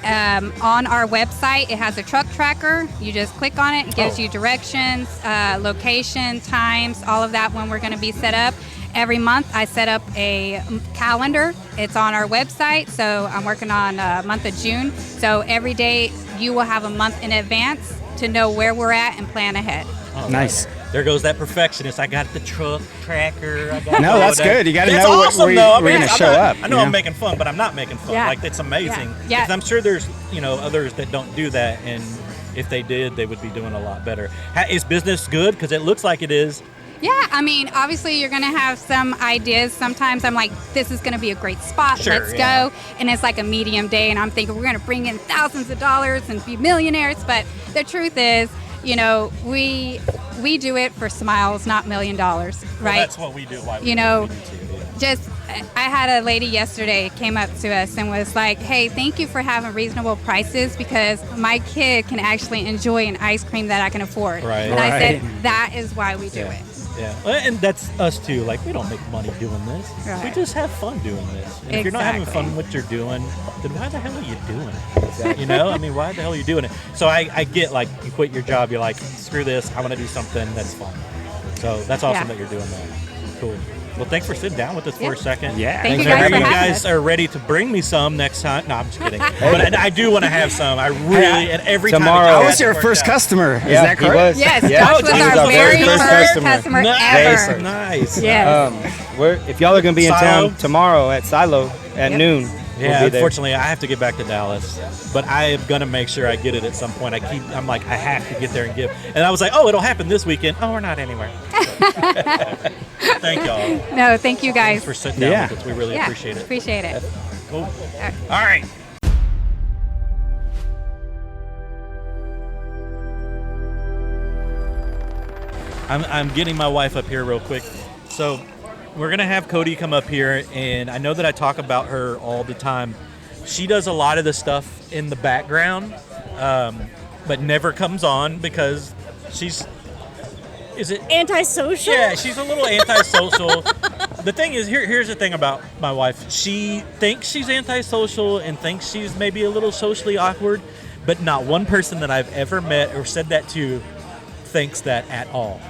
on our website it has a truck tracker. You just click on it, it gives you directions, location, times, all of that when we're going to be set up. Every month I set up a calendar. It's on our website, so I'm working on month of June. So every day you will have a month in advance to know where we're at and plan ahead. Oh, nice. There goes that perfectionist. I got the truck tracker. No, that's good. You got to know awesome, where you're going to show up. I know I'm making fun, but I'm not making fun. Yeah. Like, it's amazing. Yeah. Because I'm sure there's others that don't do that, and if they did, they would be doing a lot better. Is business good? Because it looks like it is. Yeah, I mean, obviously you're going to have some ideas. Sometimes I'm like, this is going to be a great spot. Sure, Let's go. And it's like a medium day, and I'm thinking we're going to bring in thousands of dollars and be millionaires. But the truth is, we do it for smiles, not $1 million, right? Well, that's what we do. I had a lady yesterday came up to us and was like, hey, thank you for having reasonable prices because my kid can actually enjoy an ice cream that I can afford. Right. And I said, that is why we do it. Yeah, and that's us too. Like, we don't make money doing this. Right. We just have fun doing this. And if you're not having fun with what you're doing, then why the hell are you doing it? Exactly. Why the hell are you doing it? So I get, like, you quit your job, you're like, screw this, I want to do something that's fun. So that's awesome that you're doing that. Cool. Well, thanks for sitting down with us for a second. Yeah. Thank you guys for having guys us. are ready to bring me some next time. No, I'm just kidding. But I do want to have some. I really, and every Tomorrow. time. I was your first customer. Is that correct? He was. Yes, Yeah. Josh was He our our very first customer ever. Nice. Yes. If y'all are going to be in Silo? town tomorrow at Silo at noon, Yeah, we'll be there. unfortunately, I have to get back to Dallas, but I am gonna make sure I get it at some point. I'm like, I have to get there and give. And I was like, oh, it'll happen this weekend. Oh, we're not anywhere. Thank y'all. No, thank you guys. Thanks for sitting down with us. We really appreciate it. Appreciate it. Cool. All right. I'm getting my wife up here real quick. So we're going to have Cody come up here, and I know that I talk about her all the time. She does a lot of the stuff in the background, but never comes on because she's... Is it... Antisocial? Yeah, she's a little antisocial. The thing is, here's the thing about my wife. She thinks she's antisocial and thinks she's maybe a little socially awkward, but not one person that I've ever met or said that to thinks that at all.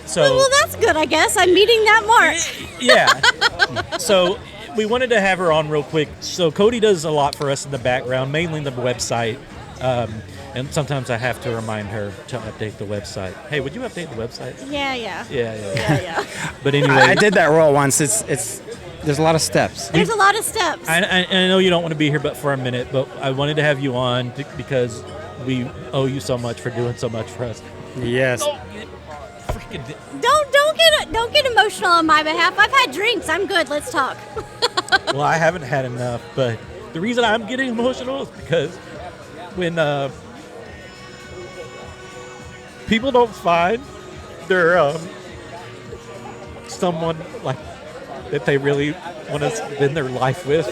So, well, that's good, I guess. I'm meeting that mark. Yeah. So we wanted to have her on real quick. So Cody does a lot for us in the background, mainly the website. And sometimes I have to remind her to update the website. Hey, would you update the website? Yeah. Yeah. But anyway, I did that role once. It's there's a lot of steps. There's a lot of steps. I know you don't want to be here but for a minute, but I wanted to have you on because we owe you so much for doing so much for us. Yes. Don't get emotional on my behalf. I've had drinks. I'm good. Let's talk. Well, I haven't had enough, but the reason I'm getting emotional is because when people don't find their someone like that they really want to spend their life with,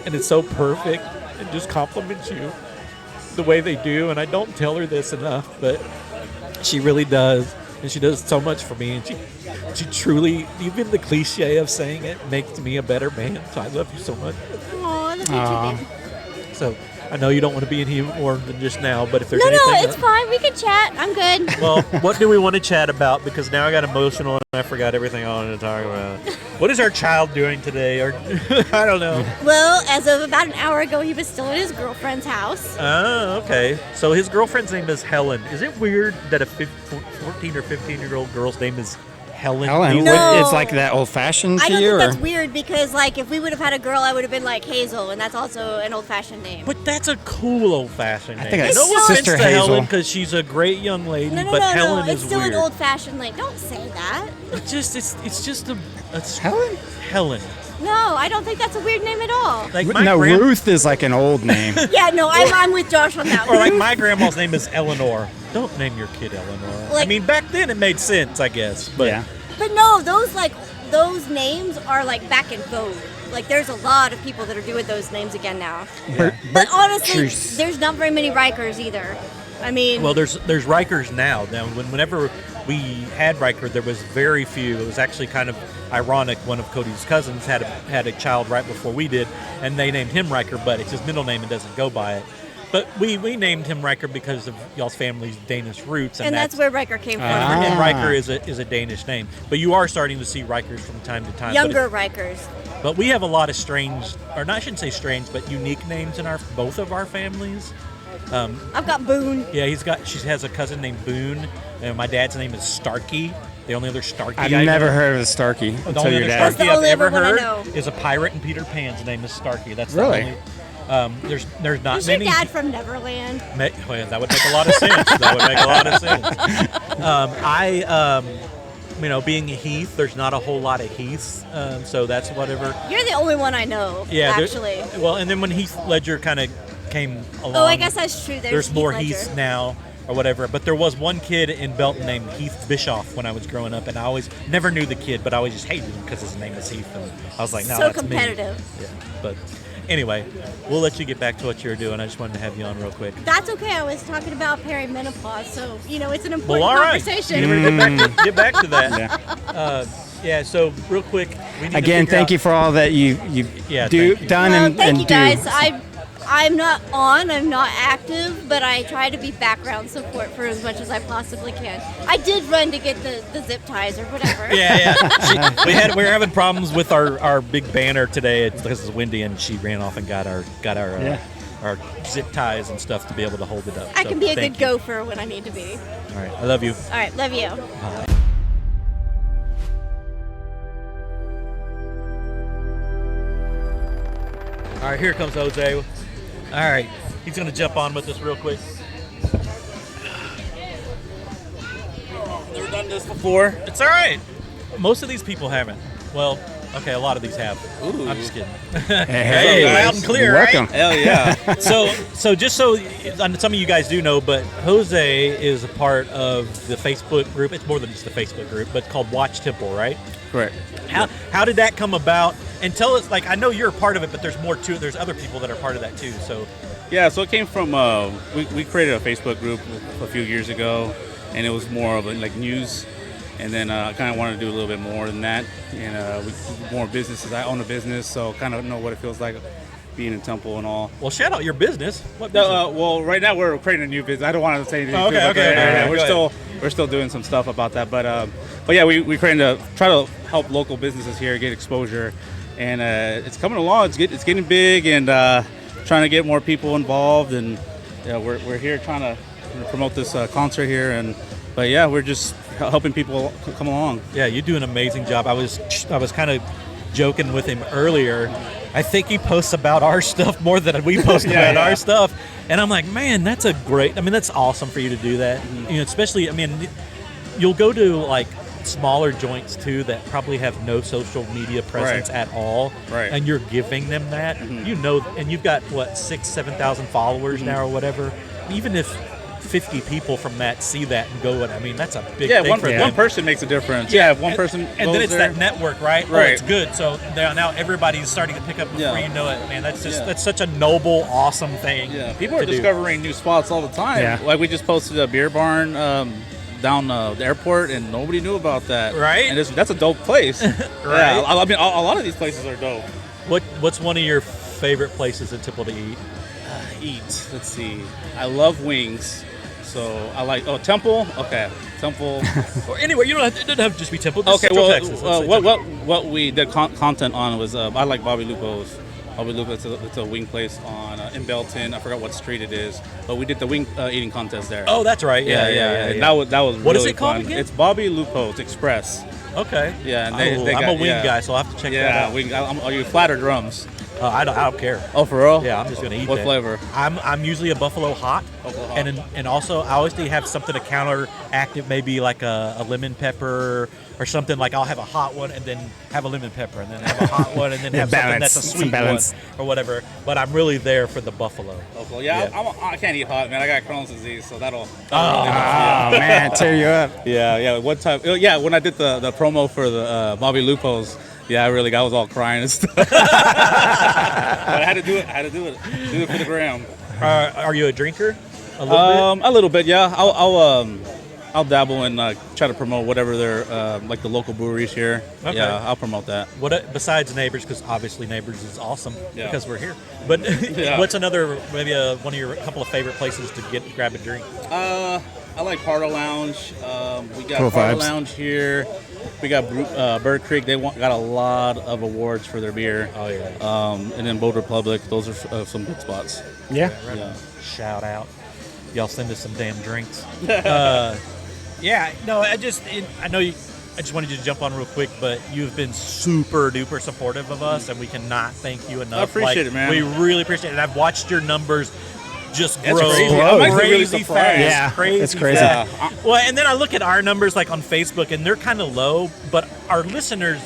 and it's so perfect and just compliments you the way they do, and I don't tell her this enough, but she really does. and she does so much for me. And she truly, even the cliche of saying it makes me a better man. So I love you so much. Oh, I love you too, babe. So I know you don't want to be in here more than just now, but if there's No, anything, it's fine. We can chat. I'm good. Well, what do we want to chat about? Because now I got emotional and I forgot everything I wanted to talk about. What is our child doing today? Or I don't know. Well, as of about an hour ago, he was still at his girlfriend's house. Oh, okay. So his girlfriend's name is Helen. Is it weird that a 14 or 15-year-old girl's name is Helen? Helen, No. it's like that old-fashioned I to don't you? think Or? that's weird because, like, if we would have had a girl, I would have been like Hazel, and that's also an old-fashioned name. But that's a cool old-fashioned name. think that's no offense Sister to Hazel. Helen because she's a great young lady, No, but Helen it's is still weird. an old-fashioned name. Don't say that. It's just a Helen? Helen. No, I don't think that's a weird name at all. Like my No, grand- Ruth is like an old name. Yeah, no, I'm with Josh on that Or one. like my grandma's name is Eleanor. Don't name your kid Eleanor. I Like- mean, back then it made sense, I guess. But Yeah. But no, those names are like back in vogue. Like there's a lot of people that are doing those names again now. But honestly, Jeez. there's not very many Rikers either. I mean, well, there's Rikers now. Now, whenever we had Riker, there was very few. It was actually kind of ironic. One of Cody's cousins had a child right before we did, and they named him Riker, but it's his middle name and doesn't go by it. But we named him Riker because of y'all's family's Danish roots, and that's where Riker came from. And Riker is a Danish name. But you are starting to see Rikers from time to time. Younger Rikers. But we have a lot of strange, or not, I shouldn't say strange, but unique names in both of our families. I've got Boone. Yeah, she has a cousin named Boone, and my dad's name is Starkey. The only other Starkey I've I never know. heard of a Starkey The until only your other dad. That's the Starkey I've only ever other one I heard know. is a pirate in Peter Pan's name is Starkey. That's Really? the only. There's not Is your many. dad from Neverland? Well, that would make a lot of sense. That would make a lot of sense. Being a Heath, there's not a whole lot of Heaths, so that's whatever. You're the only one I know, Yeah, actually. Well, and then when Heath Ledger kind of came along. Oh, I guess that's true. There's more Heath Heaths Ledger. now or whatever. But there was one kid in Belton named Heath Bischoff when I was growing up, and I always never knew the kid, but I always just hated him because his name is Heath, and I was like, no, So that's competitive. me. Yeah, but anyway, we'll let you get back to what you were doing. I just wanted to have you on real quick. That's okay. I was talking about perimenopause, so it's an important Well, all right. conversation. Get back to that. Yeah. So real quick, we need to Again, figure thank out- you for all that you Yeah, do thank you. done Well, and thank and you do. guys. I'm not on. I'm not active, but I try to be background support for as much as I possibly can. I did run to get the zip ties or whatever. Yeah. We were having problems with our big banner today. It's because it's windy, and she ran off and got our our zip ties and stuff to be able to hold it up. I So can be a thank good you. gopher when I need to be. All right, I love you. All right, love you. All right, here comes Jose. All right, he's gonna jump on with us real quick. Never done this before. It's all right. Most of these people haven't. Well, okay, a lot of these have. Ooh. I'm just kidding. Hey, loud and clear, you're welcome. right? Hell yeah. So just so some of you guys do know, but Jose is a part of the Facebook group. It's more than just the Facebook group, but it's called Watch Temple, right? Correct. How did that come about? And tell us, like, I know you're a part of it, but there's more to it. There's other people that are part of that too. So Yeah, so it came from, we created a Facebook group a few years ago, and it was more of like news. And then I kind of wanted to do a little bit more than that. And we more businesses. I own a business, so kind of know what it feels like being in Temple and all. well, shout out your business. What business? Well, right now we're creating a new business. I don't want to say anything. Oh, okay, too, okay. yeah, Go we're still doing some stuff about that. But yeah, we created to try to help local businesses here get exposure, and it's coming along. It's getting big, and trying to get more people involved. And we're here trying to promote this concert here. But yeah, we're just helping people come along. Yeah, you do an amazing job. I was kind of joking with him earlier. I think he posts about our stuff more than we post about our stuff. And I'm like, man, that's awesome for you to do that. Especially, you'll go to like smaller joints too that probably have no social media presence at all. Right. And you're giving them that. And you've got what, 7,000 followers now or whatever. Even if 50 people from that see that and go, that's a big thing for them. One person makes a difference. Yeah, if one person and goes then it's there. that network, right? Right. Oh, it's good. So now everybody's starting to pick up before you know it. Man, that's such a noble, awesome thing. Yeah, people are to do. discovering new spots all the time. Yeah. Like we just posted a beer barn down the airport, and nobody knew about that. Right. And that's a dope place. Right. Yeah, I mean, a lot of these places are dope. What's one of your favorite places in Temple to eat? Let's see. I love wings. So I like Temple. Okay, Temple. Or anywhere. You it doesn't have to just be Temple. Just Okay, Central well, Texas. what we did content on was I like Bobby Lupo's. Bobby Lupo's, it's a wing place on in Belton. I forgot what street it is, but we did the wing eating contest there. Oh, that's right. Yeah. That was What really is it called fun. again? It's Bobby Lupo's Express. Okay. Yeah, and I'm a wing guy, so I'll have to check that out. Yeah, are you flat or drums? I don't care. Oh, for real? Yeah, I'm just gonna eat What that. flavor? I'm usually a buffalo hot, and also I always have something to counteract it. Maybe like a lemon pepper or something. Like I'll have a hot one and then have a lemon pepper, and then have a hot one and then have something that's a sweet one or whatever. But I'm really there for the buffalo. Buffalo. Yeah. I can't eat hot, man. I got Crohn's disease, so that'll. Oh man, tear you up. Yeah. One time, when I did the promo for the Bobby Lupo's. Yeah, I was all crying and stuff. But I had to do it. Do it for the gram. Are you a drinker? A little bit? A little bit, yeah. I'll dabble and try to promote whatever they're like the local breweries here. Okay. Yeah, I'll promote that. What besides Neighbors? Because obviously Neighbors is awesome because we're here. But Yeah. what's another one of your couple of favorite places to grab a drink? I like Pardo Lounge. We got Cool Pardo vibes. Lounge here. We got Bird Creek. They got a lot of awards for their beer. Oh yeah. And then Bold Republic. Those are some good spots. Yeah. Yeah. Shout out. Y'all send us some damn drinks. Yeah, no, I just wanted you to jump on real quick, but you've been super duper supportive of us, and we cannot thank you enough. I appreciate it, man. We really appreciate it. And I've watched your numbers just grow crazy. I'm actually really crazy surprised. fast. Yeah, crazy it's crazy. fast. Well, and then I look at our numbers like on Facebook, and they're kind of low, but our listeners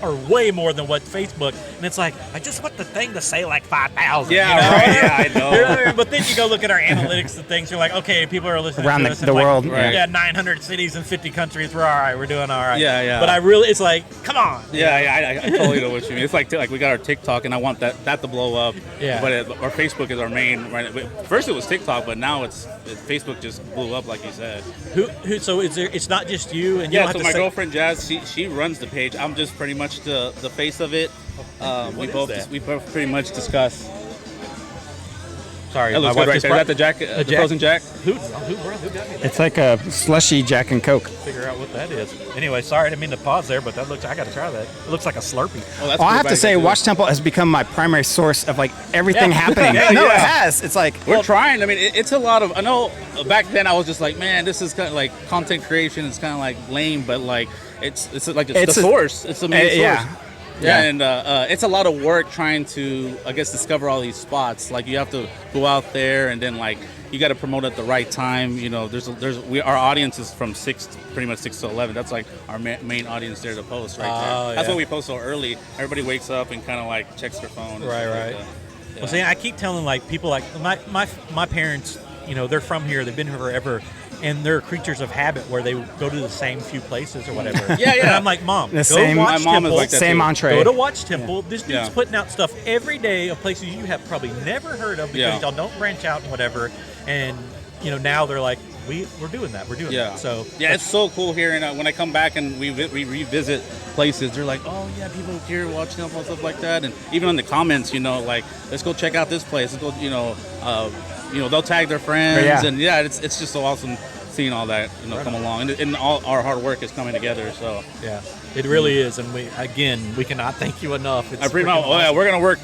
are way more than what Facebook, and it's like I just want the thing to say like 5,000. Yeah, you know? right. Yeah, I know. You know what I mean? But then you go look at our analytics and things. You're like, okay, people are listening Around to the us in world. Right. Yeah, 900 cities and 50 countries. We're all right. We're doing all right. Yeah. But it's like, come on. Yeah, I totally know what you mean. It's like we got our TikTok, and I want that to blow up. Yeah. But our Facebook is our main. Right. First it was TikTok, but now it's Facebook just blew up, like you said. Who? So it's not just you and you Yeah. don't So have my to girlfriend Jazz, she runs the page. I'm just pretty much the face of it. We both pretty much discuss. Sorry, That looks good right there. Is that the Jack, the frozen Jack? Who got me that? It's like a slushy Jack and Coke. Figure out what that is. Anyway, sorry, I didn't mean to pause there, but I got to try that. It looks like a Slurpee. Oh, that's Well, I cool have to back say, there, too. Watch Temple has become my primary source of like everything Yeah. happening. Yeah, No, yeah. it has. It's like We're trying. I mean, it's a lot of. I know back then I was just like, man, this is kind of like content creation. It's kind of like lame, but like it's like it's the source. It's the main source. yeah. Yeah, and it's a lot of work trying to, I guess, discover all these spots. Like you have to go out there, and then like you got to promote at the right time. You know, our audience is from pretty much 6 to 11. That's like our main audience there to post right there. That's yeah. why we post so early. Everybody wakes up and kind of like checks their phone. and Right, stuff right. Like that. Yeah. Well, see, I keep telling like people like my parents, you know, they're from here. They've been here forever. And they're creatures of habit where they go to the same few places or whatever. Yeah. And I'm like, Mom, go same- watch my mom is Temple. like that same too. entree. Go to Watch Temple. This dude's Yeah. putting out stuff every day of places you have probably never heard of because Yeah. y'all don't branch out and whatever. And you know now they're like, we're doing that. We're doing that. So yeah, it's so cool here. And when I come back and we revisit places, they're like, oh yeah, people here watch Temple and stuff like that. And even in the comments, you know, like let's go check out this place. Let's go, you know, they'll tag their friends, Yeah. and yeah, it's just so awesome seeing all that come along, and all our hard work is coming together. So yeah, it really is. And we cannot thank you enough. It's I pretty much, freaking awesome. we're gonna work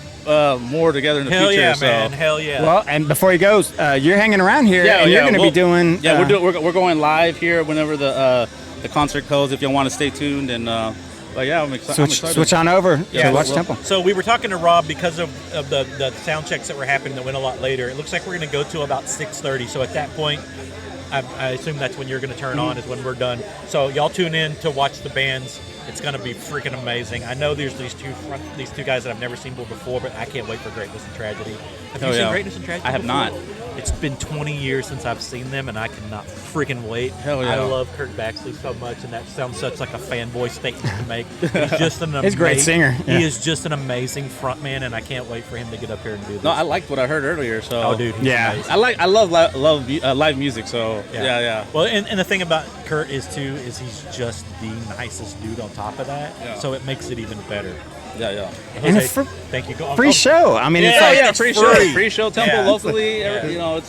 more together in the Hell future. yeah, so. man. Hell yeah. well, and before he goes, you're hanging around here, and you're going to be doing. Yeah, we're going live here whenever the concert goes. If you want to stay tuned, and but yeah, I'm excited. switch on over to Watch Temple. So we were talking to Rob because of the sound checks that were happening that went a lot later. It looks like we're going to go to about 6:30. So at that point, I assume that's when you're going to turn on is when we're done. So y'all tune in to watch the bands. It's going to be freaking amazing. I know there's these two guys that I've never seen before, but I can't wait for Greatness and Tragedy. Have you seen Greatness and Tragedy? I have before? not. It's been 20 years since I've seen them, and I cannot freaking wait. Hell yeah. I love Kirk Baxley so much, and that sounds such like a fanboy statement to make. He's just an He's a great singer. He is just an amazing frontman, and I can't wait for him to get up here and do this. No, I liked what I heard earlier. So Oh, dude, he's amazing. I love live music. So yeah. Well, and the thing about Kurt is he's just the nicest dude on top of that. Yeah. So it makes it even better. Yeah. And Jose, a thank you. free show. I mean, it's like free free. free show temple Yeah. locally. Yeah. You know,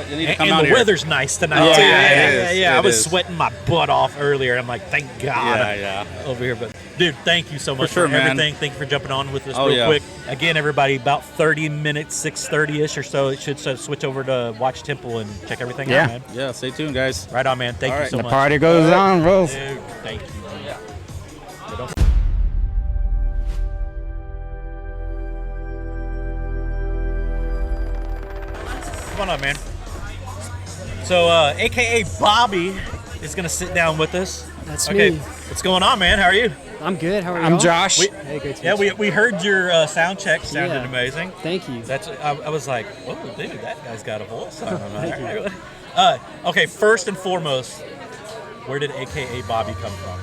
you need to come And out the here. weather's nice tonight Oh, too. yeah, it is. I It was is. sweating my butt off earlier. I'm like, thank God. Yeah. Over here, but dude, thank you so much For sure, for man. everything. Thank you for jumping on with us Oh, real yeah. quick. Again, everybody, about 30 minutes, 6:30ish or so. It should switch over to Watch Temple and check everything out, man. Yeah. Stay tuned, guys. Right on, man. Thank All you right. so the much. party goes on, bro. Dude, thank you. Yeah. Come on up, man. So, AKA Bobby is going to sit down with us. That's okay. me. What's going on, man? How are you? I'm good. How are you? I'm Josh. Hey, great to meet you. We heard your sound check sounded Yeah. amazing. Thank you. That's I was like, oh, dude, that guy's got a voice. Thank you. Okay, first and foremost, where did AKA Bobby come from?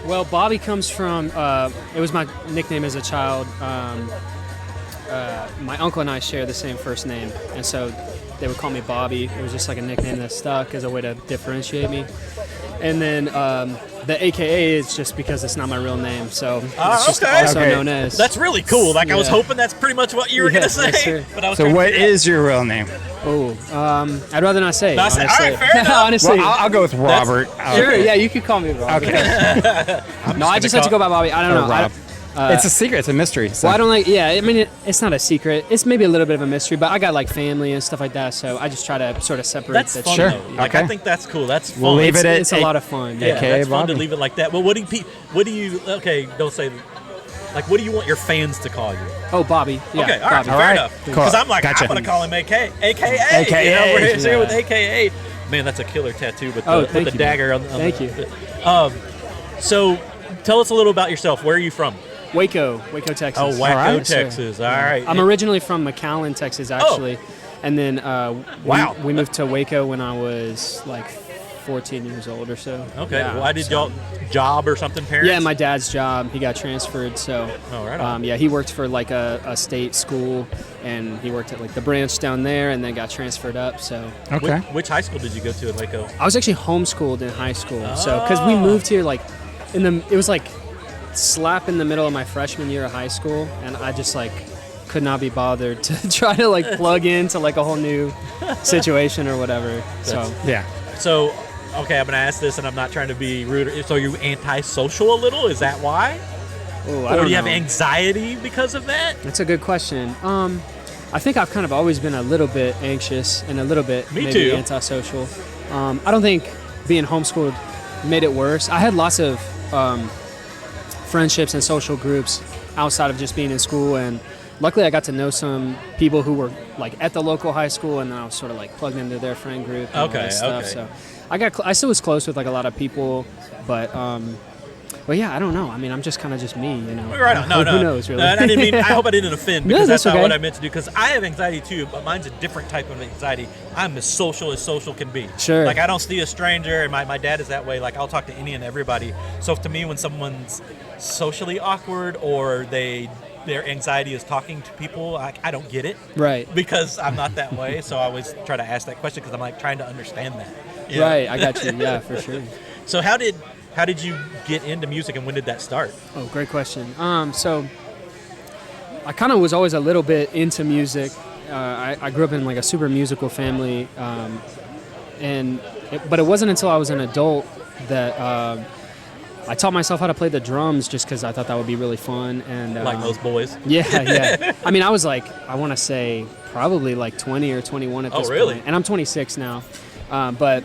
Well, Bobby comes from, it was my nickname as a child. My uncle and I share the same first name, and so they would call me Bobby. It was just like a nickname that stuck as a way to differentiate me. And then the AKA is just because it's not my real name, so it's just also known as. That's really cool. Like I was hoping that's pretty much what you were gonna say. yes, sir. But I was So trying to what figure out- is your real name? I'd rather not say. Not say- honestly. all right, fair enough. honestly. Well, I'll go with Robert. Sure, yeah, you could call me Robert. Okay. No, I just have to go by Bobby. I don't know. Rob. It's a secret. It's a mystery. So. Well, I don't like. Yeah, I mean, it's not a secret. It's maybe a little bit of a mystery, but I got like family and stuff like that, so I just try to sort of separate. That's the fun Sure. though. Like Okay. I think that's cool. That's fun. We'll leave it at It's a lot of fun. Yeah, AKA that's fun to Bobby. leave it like that. But what do you? Okay, don't say. Like, what do you want your fans to call you? Oh, Bobby. Yeah, Okay, all right, Bobby. fair right. enough. Cool. Because I'm like, Gotcha. I'm gonna call him AKA. AKA, You know, we're here yeah. with AKA. Man, that's a killer tattoo with Oh, the, thank with the you, dagger man. on the. Thank you. So, tell us a little about yourself. Where are you from? Waco, Texas. Oh, Waco, right, Texas. All right. I'm originally from McAllen, Texas, actually, and then Wow. we moved to Waco when I was like 14 years old or so. Okay. Yeah, Why did so- y'all job or something? Parents? Yeah, my dad's job. He got transferred, so. Oh, right on. Yeah, he worked for like a state school, and he worked at like the branch down there, and then got transferred up. So. Okay. Which high school did you go to in Waco? I was actually homeschooled in high school, so because we moved here like it was like slap in the middle of my freshman year of high school, and I just like could not be bothered to try to like plug into like a whole new situation or whatever. So Yeah. So, okay, I'm gonna ask this, and I'm not trying to be rude. So, are you antisocial a little? Is that why? I Or don't do you have know. anxiety because of that? That's a good question. I think I've kind of always been a little bit anxious and a little bit Me maybe too. antisocial. I don't think being homeschooled made it worse. I had lots of friendships and social groups outside of just being in school, and luckily I got to know some people who were like at the local high school, and then I was sort of like plugged into their friend group and all Okay, that stuff. okay. So I still was close with like a lot of people, but yeah, I don't know. I mean, I'm just kind of just me, you know. Right on. No. Who knows, really? No, I didn't mean. I hope I didn't offend, No, because that's that's not okay. what I meant to do. Because I have anxiety too, but mine's a different type of anxiety. I'm as social can be. Sure. Like I don't see a stranger, and my dad is that way. Like I'll talk to any and everybody. So to me, when someone's socially awkward or their anxiety is talking to people, I don't get it. Right. Because I'm not that way. So I always try to ask that question because I'm like trying to understand that. You know? Right, I got you. Yeah, for sure. So how did you get into music, and when did that start? Oh, great question. So I kind of was always a little bit into music. I grew up in like a super musical family, but it wasn't until I was an adult that I taught myself how to play the drums, just because I thought that would be really fun. And Like most boys. Yeah. I mean, I was like, I want to say probably like 20 or 21 at this really? point, and I'm 26 now. But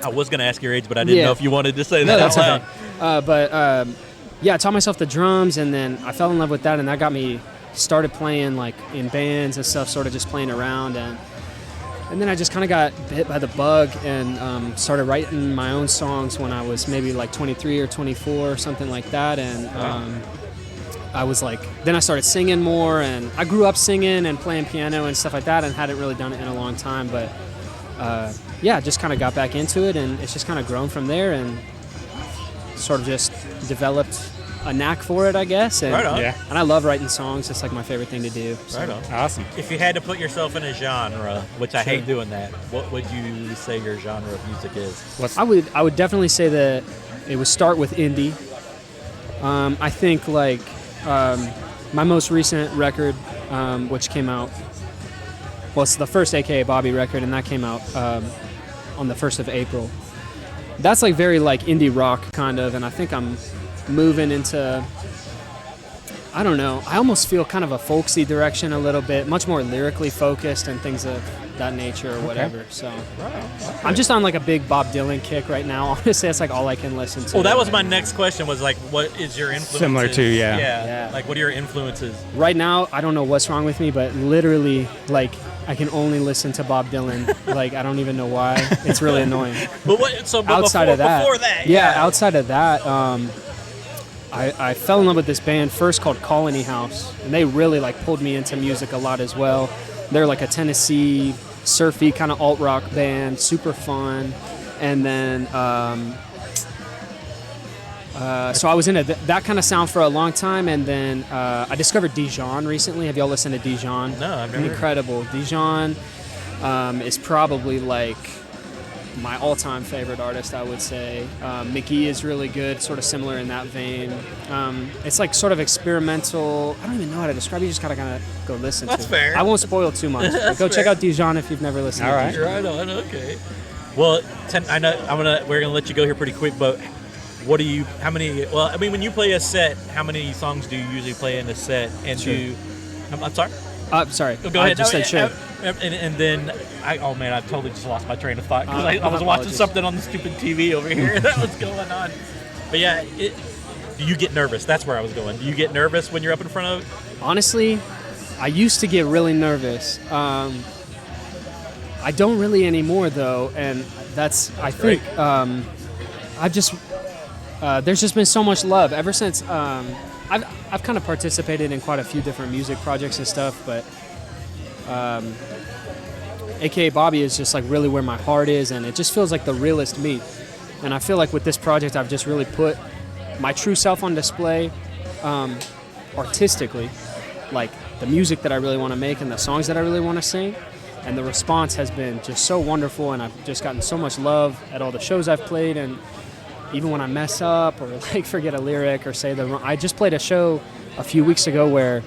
I was going to ask your age, but I didn't Yeah. know if you wanted to say that no, that's out loud. okay. Yeah, I taught myself the drums, and then I fell in love with that, and that got me started playing like in bands and stuff, sort of just playing around, and then I just kind of got bit by the bug and started writing my own songs when I was maybe like 23 or 24 or something like that, and I was like, then I started singing more, and I grew up singing and playing piano and stuff like that, and hadn't really done it in a long time. But yeah, just kind of got back into it, and it's just kind of grown from there, and sort of just developed a knack for it, I guess. And, Right on. Yeah. And I love writing songs. It's like my favorite thing to do. So. Right on. Awesome. If you had to put yourself in a genre, which I hate doing that, what would you say your genre of music is? I would definitely say that it would start with indie. I think like my most recent record, which came out, well, it's the first AKA Bobby record, and that came out on the 1st of April. That's like very like indie rock kind of, and I think I'm moving into, I don't know, I almost feel kind of a folksy direction a little bit, much more lyrically focused and things of that nature or whatever. So I'm just on like a big Bob Dylan kick right now. Honestly, that's like all I can listen to. Well, that was my next question, was like, what is your influence? Similar to, yeah. Yeah. Like, what are your influences? Right now, I don't know what's wrong with me, but literally, like, I can only listen to Bob Dylan. Like, I don't even know why. It's really annoying. But outside before, of that, before that, outside of that, I fell in love with this band first called Colony House, and they really like pulled me into music a lot as well. They're like a Tennessee surfy kind of alt rock band, super fun. And then so I was into that kind of sound for a long time, and then I discovered Dijon recently. Have y'all listened to Dijon? No, I've never. Incredible. Dijon is probably like my all-time favorite artist, I would say. McGee is really good, sort of similar in that vein. It's like sort of experimental. I don't even know how to describe it. You just gotta kind of go listen That's to it. fair. I won't spoil too much. But go check fair. out Dijon if you've never listened All to right. Dijon. Right on. Okay. Well, I know we're gonna let you go here pretty quick, but what do you? How many? Well, I mean, when you play a set, how many songs do you usually play in a set? And Sure. I'm sorry. Sorry. Oh, go ahead. I just said sure. And then I totally just lost my train of thought because I was watching apologies. something on the stupid TV over here that was going on. But yeah, do you get nervous? That's where I was going. Do you get nervous when you're up in front of? Honestly, I used to get really nervous. I don't really anymore though, and I think I've just there's just been so much love ever since. I've kind of participated in quite a few different music projects and stuff, but AKA Bobby is just like really where my heart is, and it just feels like the realest me. And I feel like with this project, I've just really put my true self on display, artistically, like the music that I really want to make and the songs that I really want to sing. And the response has been just so wonderful, and I've just gotten so much love at all the shows I've played, and even when I mess up or like forget a lyric or say the wrong. I just played a show a few weeks ago where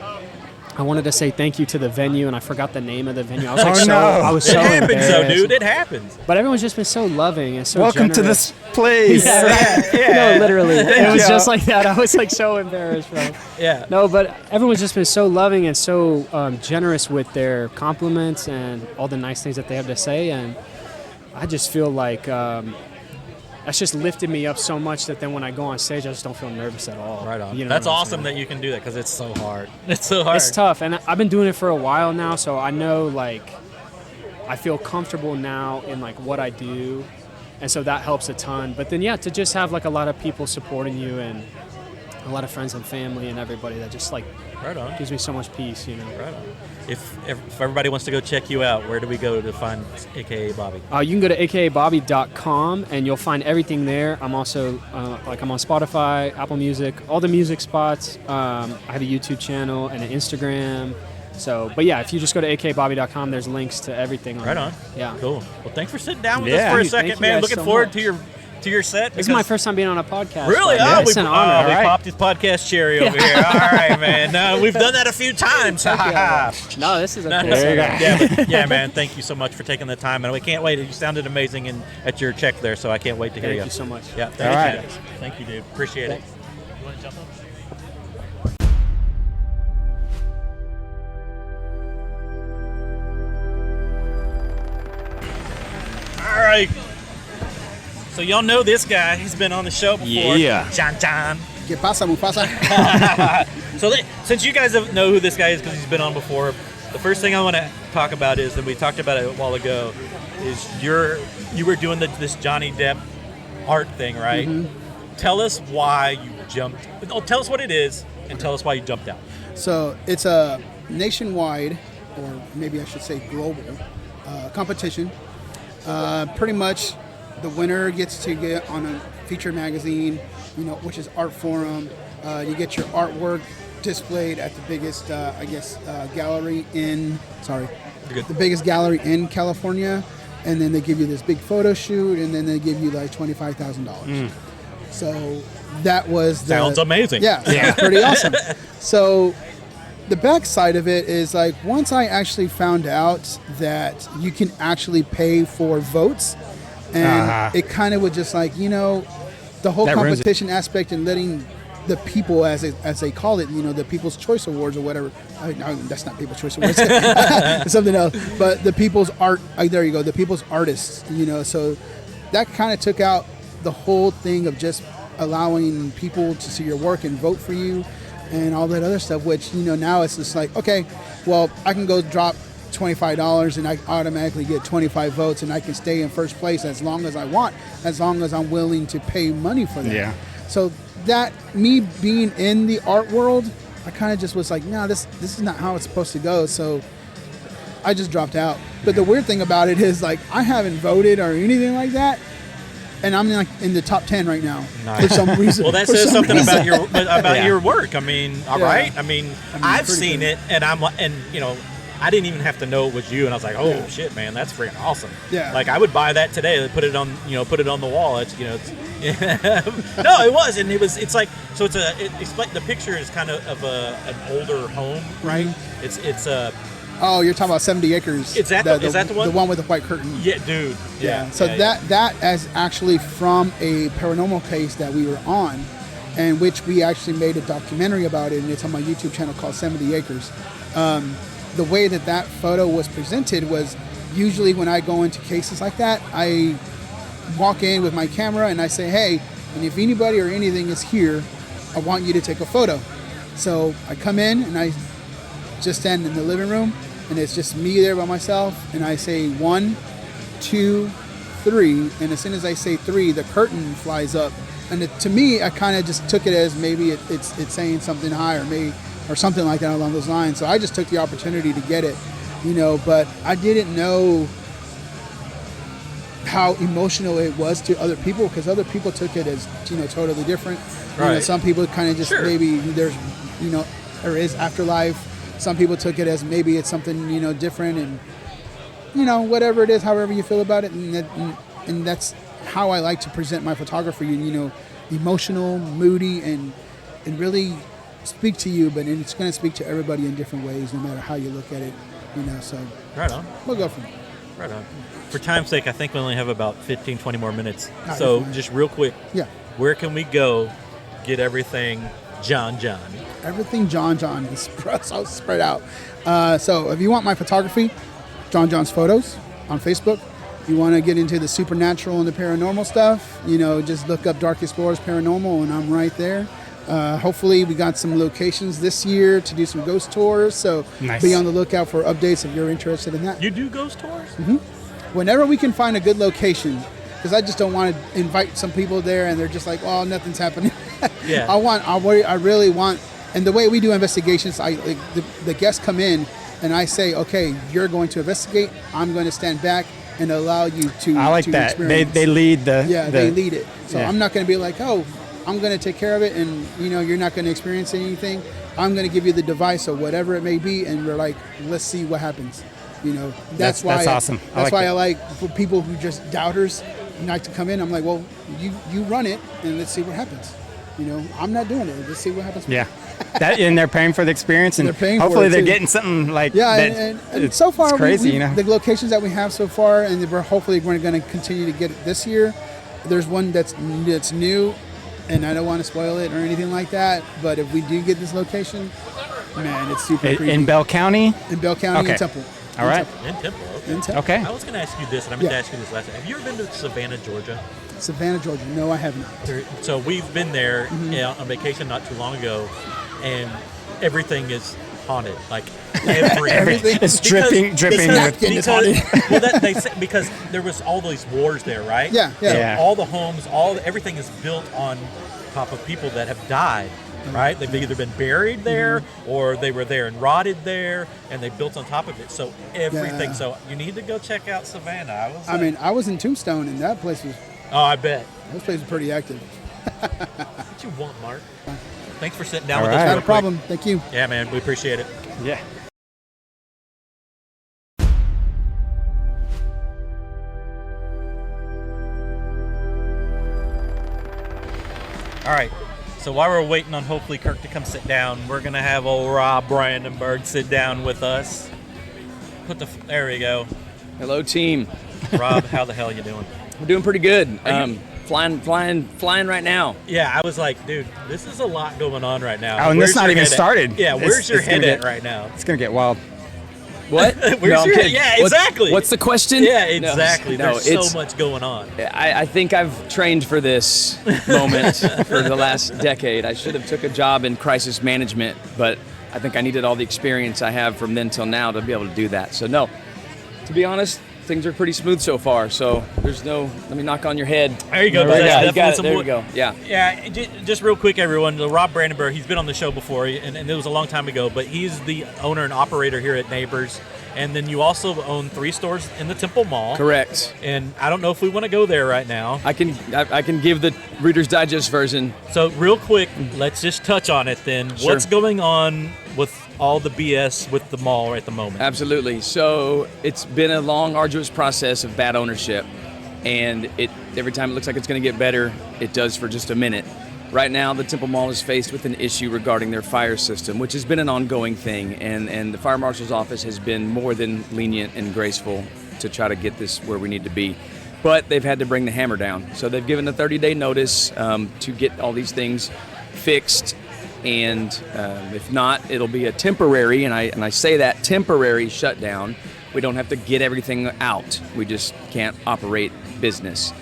I wanted to say thank you to the venue, and I forgot the name of the venue. I was like, I was so It happens, though, embarrassed. dude. It happens. But everyone's just been so loving and so Welcome to generous. this place. No, literally. It Thank was you. just like that. I was like so embarrassed, bro. Yeah. No, but everyone's just been so loving and so generous with their compliments and all the nice things that they have to say. And I just feel like that's just lifted me up so much that then when I go on stage, I just don't feel nervous at all. Right on. You know That's what I'm awesome saying? that you can do that because it's so hard. It's so hard. It's tough, and I've been doing it for a while now, so I know like I feel comfortable now in like what I do, and so that helps a ton. But then yeah, to just have like a lot of people supporting you and a lot of friends and family and everybody that just like Right on. gives me so much peace, you know. Right on. If everybody wants to go check you out, where do we go to find AKA Bobby? You can go to akabobby.com and you'll find everything there. I'm also I'm on Spotify, Apple Music, all the music spots. I have a YouTube channel and an Instagram. So, but yeah, if you just go to akabobby.com, there's links to everything. Right on. Yeah. Cool. Well, thanks for sitting down with Yeah. us for a Thank second, you man. guys Looking so forward much. to your set. This is my first time being on a podcast. Really? by the way. Oh, It's an honor. we right. popped his podcast cherry over here. All right, man. No, we've done that a few times. No, this is a No, cool no, setup. yeah, man. Thank you so much for taking the time, and we can't wait. You sounded amazing at your check there, so I can't wait to hear Thank you. you so much. Yeah, All thank right. you guys. Thank you, dude. Appreciate it. You want to jump on? All right. So y'all know this guy. He's been on the show before. Yeah. John. ¿Qué pasa, Mufasa? So since you guys know who this guy is because he's been on before, the first thing I want to talk about is, and we talked about it a while ago, is you were doing this Johnny Depp art thing, right? Mhm. Tell us why you jumped. Oh, tell us what it is, And tell us why you jumped out. So it's a nationwide, or maybe I should say global, competition. Pretty much, the winner gets to get on a featured magazine, which is Art Forum. You get your artwork displayed at the biggest, gallery in. The biggest gallery in California, and then they give you this big photo shoot, and then they give you like $25,000. So that was sounds amazing. Yeah, it's pretty awesome. So the backside of it is like once I actually found out that you can actually pay for votes, and it kind of was just like the whole competition aspect and letting the people, as they call it, the People's Choice Awards or whatever. That's not People's Choice Awards. It's something else. But the People's Art. There you go. The People's Artists. So that kind of took out the whole thing of just allowing people to see your work and vote for you, and all that other stuff. Which now it's just like, okay, well, I can go drop $25 and I automatically get 25 votes, and I can stay in first place as long as I want, as long as I'm willing to pay money for that. Yeah. So that me being in the art world, I kind of just was like, no, this is not how it's supposed to go. So I just dropped out. But the weird thing about it is like I haven't voted or anything like that, and I'm like in the top 10 right now for some reason. Well, that says something about your work. I mean, all right. I mean, I've seen it, and I didn't even have to know it was you, and I was like, "Oh shit, man, that's freaking awesome!" Yeah, like I would buy that today and put it on the wall. It's no, it was, and it's like the picture is kind of an older home, right? It's Oh, you're talking about 70 Acres. Is that the one? The one with the white curtain. Yeah, dude. Yeah. So that is actually from a paranormal case that we were on, and which we actually made a documentary about it, and it's on my YouTube channel called 70 Acres. The way that photo was presented was usually when I go into cases like that, I walk in with my camera and I say, hey, and if anybody or anything is here, I want you to take a photo. So I come in and I just stand in the living room, and it's just me there by myself, and I say 1, 2, 3, and as soon as I say 3, the curtain flies up, and to me, I kind of just took it as maybe it's saying something high or something like that along those lines. So I just took the opportunity to get it, but I didn't know how emotional it was to other people, because other people took it as totally different. Right. Some people kind of just maybe there's there is afterlife. Some people took it as maybe it's something different, and whatever it is, however you feel about it, and that's how I like to present my photography. Emotional, moody, and really speak to you, but it's going to speak to everybody in different ways, no matter how you look at it. So right on. We'll go from there. Right on. For time's sake, I think we only have about 15, 20 more minutes. So just real quick, where can we go get everything John? Everything John is spread out. So if you want my photography, John's Photos on Facebook. If you want to get into the supernatural and the paranormal stuff, just look up Dark Explorers Paranormal, and I'm right there. Hopefully we got some locations this year to do some ghost tours, so be on the lookout for updates if you're interested in that. You do ghost tours? Mm-hmm. Whenever we can find a good location, because I just don't want to invite some people there and they're just like, oh, nothing's happening. Yeah. I really want, and the way we do investigations, the guests come in and I say, okay, you're going to investigate, I'm going to stand back and allow you to I like that. Experience. They lead they lead it. So I'm not going to be like, oh, I'm going to take care of it, and you're not going to experience anything. I'm going to give you the device or whatever it may be, and we're like, let's see what happens. That's why that's awesome. That's why I like for people who just doubters not to come in. I'm like, well, you run it, and let's see what happens. I'm not doing it. Let's see what happens. Yeah, and they're paying for the experience, and hopefully they're getting something like and so far it's crazy. The locations that we have so far, and we're going to continue to get it this year. There's one that's new. And I don't want to spoil it or anything like that, but if we do get this location, man, it's super creepy. In Bell County? In Bell County and Temple. All right. In Temple, okay. In Temple. Okay. I was going to ask you this, and I meant to ask you this last time. Have you ever been to Savannah, Georgia? Savannah, Georgia. No, I have not. So we've been there on vacation not too long ago, and everything is haunted. Like everything. It's dripping because, well, they say, because there was all these wars there, right? Yeah. So all the homes, everything is built on top of people that have died. Right, they've either been buried there or they were there and rotted there, and they built on top of it. So everything. Yeah. So you need to go check out Savannah. I was in Tombstone, and that place was. Oh, I bet. That place was pretty active. What you want, Mark? Thanks for sitting down All with right. us. Not real a problem. quick. Thank you. Yeah, man, we appreciate it. Yeah. All right. So while we're waiting on hopefully Kirk to come sit down, we're gonna have old Rob Brandenburg sit down with us. There we go. Hello, team. Rob, how the hell you doing? We're doing pretty good. Flying right now. Yeah, I was like, dude, this is a lot going on right now. Oh, and Where's this not your even head at? started. Yeah, where's It's your gonna head get- at right now? It's gonna get wild. What? Where's No, I'm your head? kidding. Yeah, exactly. What's the question? Yeah, exactly. No, There's it's- so much going on. I think I've trained for this moment for the last decade. I should have took a job in crisis management, but I think I needed all the experience I have from then till now to be able to do that. So no, to be honest, things are pretty smooth so far. So there's no, let me knock on your head. There you go. There That's you got definitely it. some There wood. we go. Yeah. Yeah, just real quick, everyone. Rob Brandenburg, he's been on the show before, and it was a long time ago, but he's the owner and operator here at Neighbors. And then you also own 3 stores in the Temple Mall. Correct. And I don't know if we want to go there right now. I can give the Reader's Digest version. So real quick, let's just touch on it then. Sure. What's going on with all the BS with the mall at the moment? Absolutely. So it's been a long, arduous process of bad ownership, and every time it looks like it's going to get better, it does for just a minute. Right now, the Temple Mall is faced with an issue regarding their fire system, which has been an ongoing thing, and the fire marshal's office has been more than lenient and graceful to try to get this where we need to be. But they've had to bring the hammer down. So they've given a 30-day notice to get all these things fixed, and if not, it'll be a temporary, and I say that, temporary shutdown. We don't have to get everything out. We just can't operate business.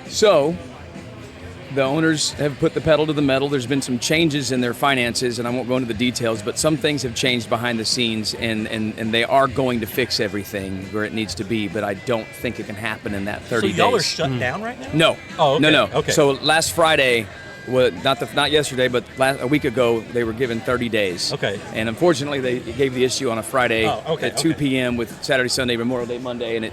So the owners have put the pedal to the metal. There's been some changes in their finances, and I won't go into the details, but some things have changed behind the scenes, and they are going to fix everything where it needs to be, but I don't think it can happen in that 30 days. So y'all are shut down right now? No. Oh, okay. No. Okay. So last Friday, not yesterday, but a week ago, they were given 30 days. Okay. And unfortunately, they gave the issue on a Friday at 2 okay. p.m. with Saturday, Sunday, Memorial Day, Monday, and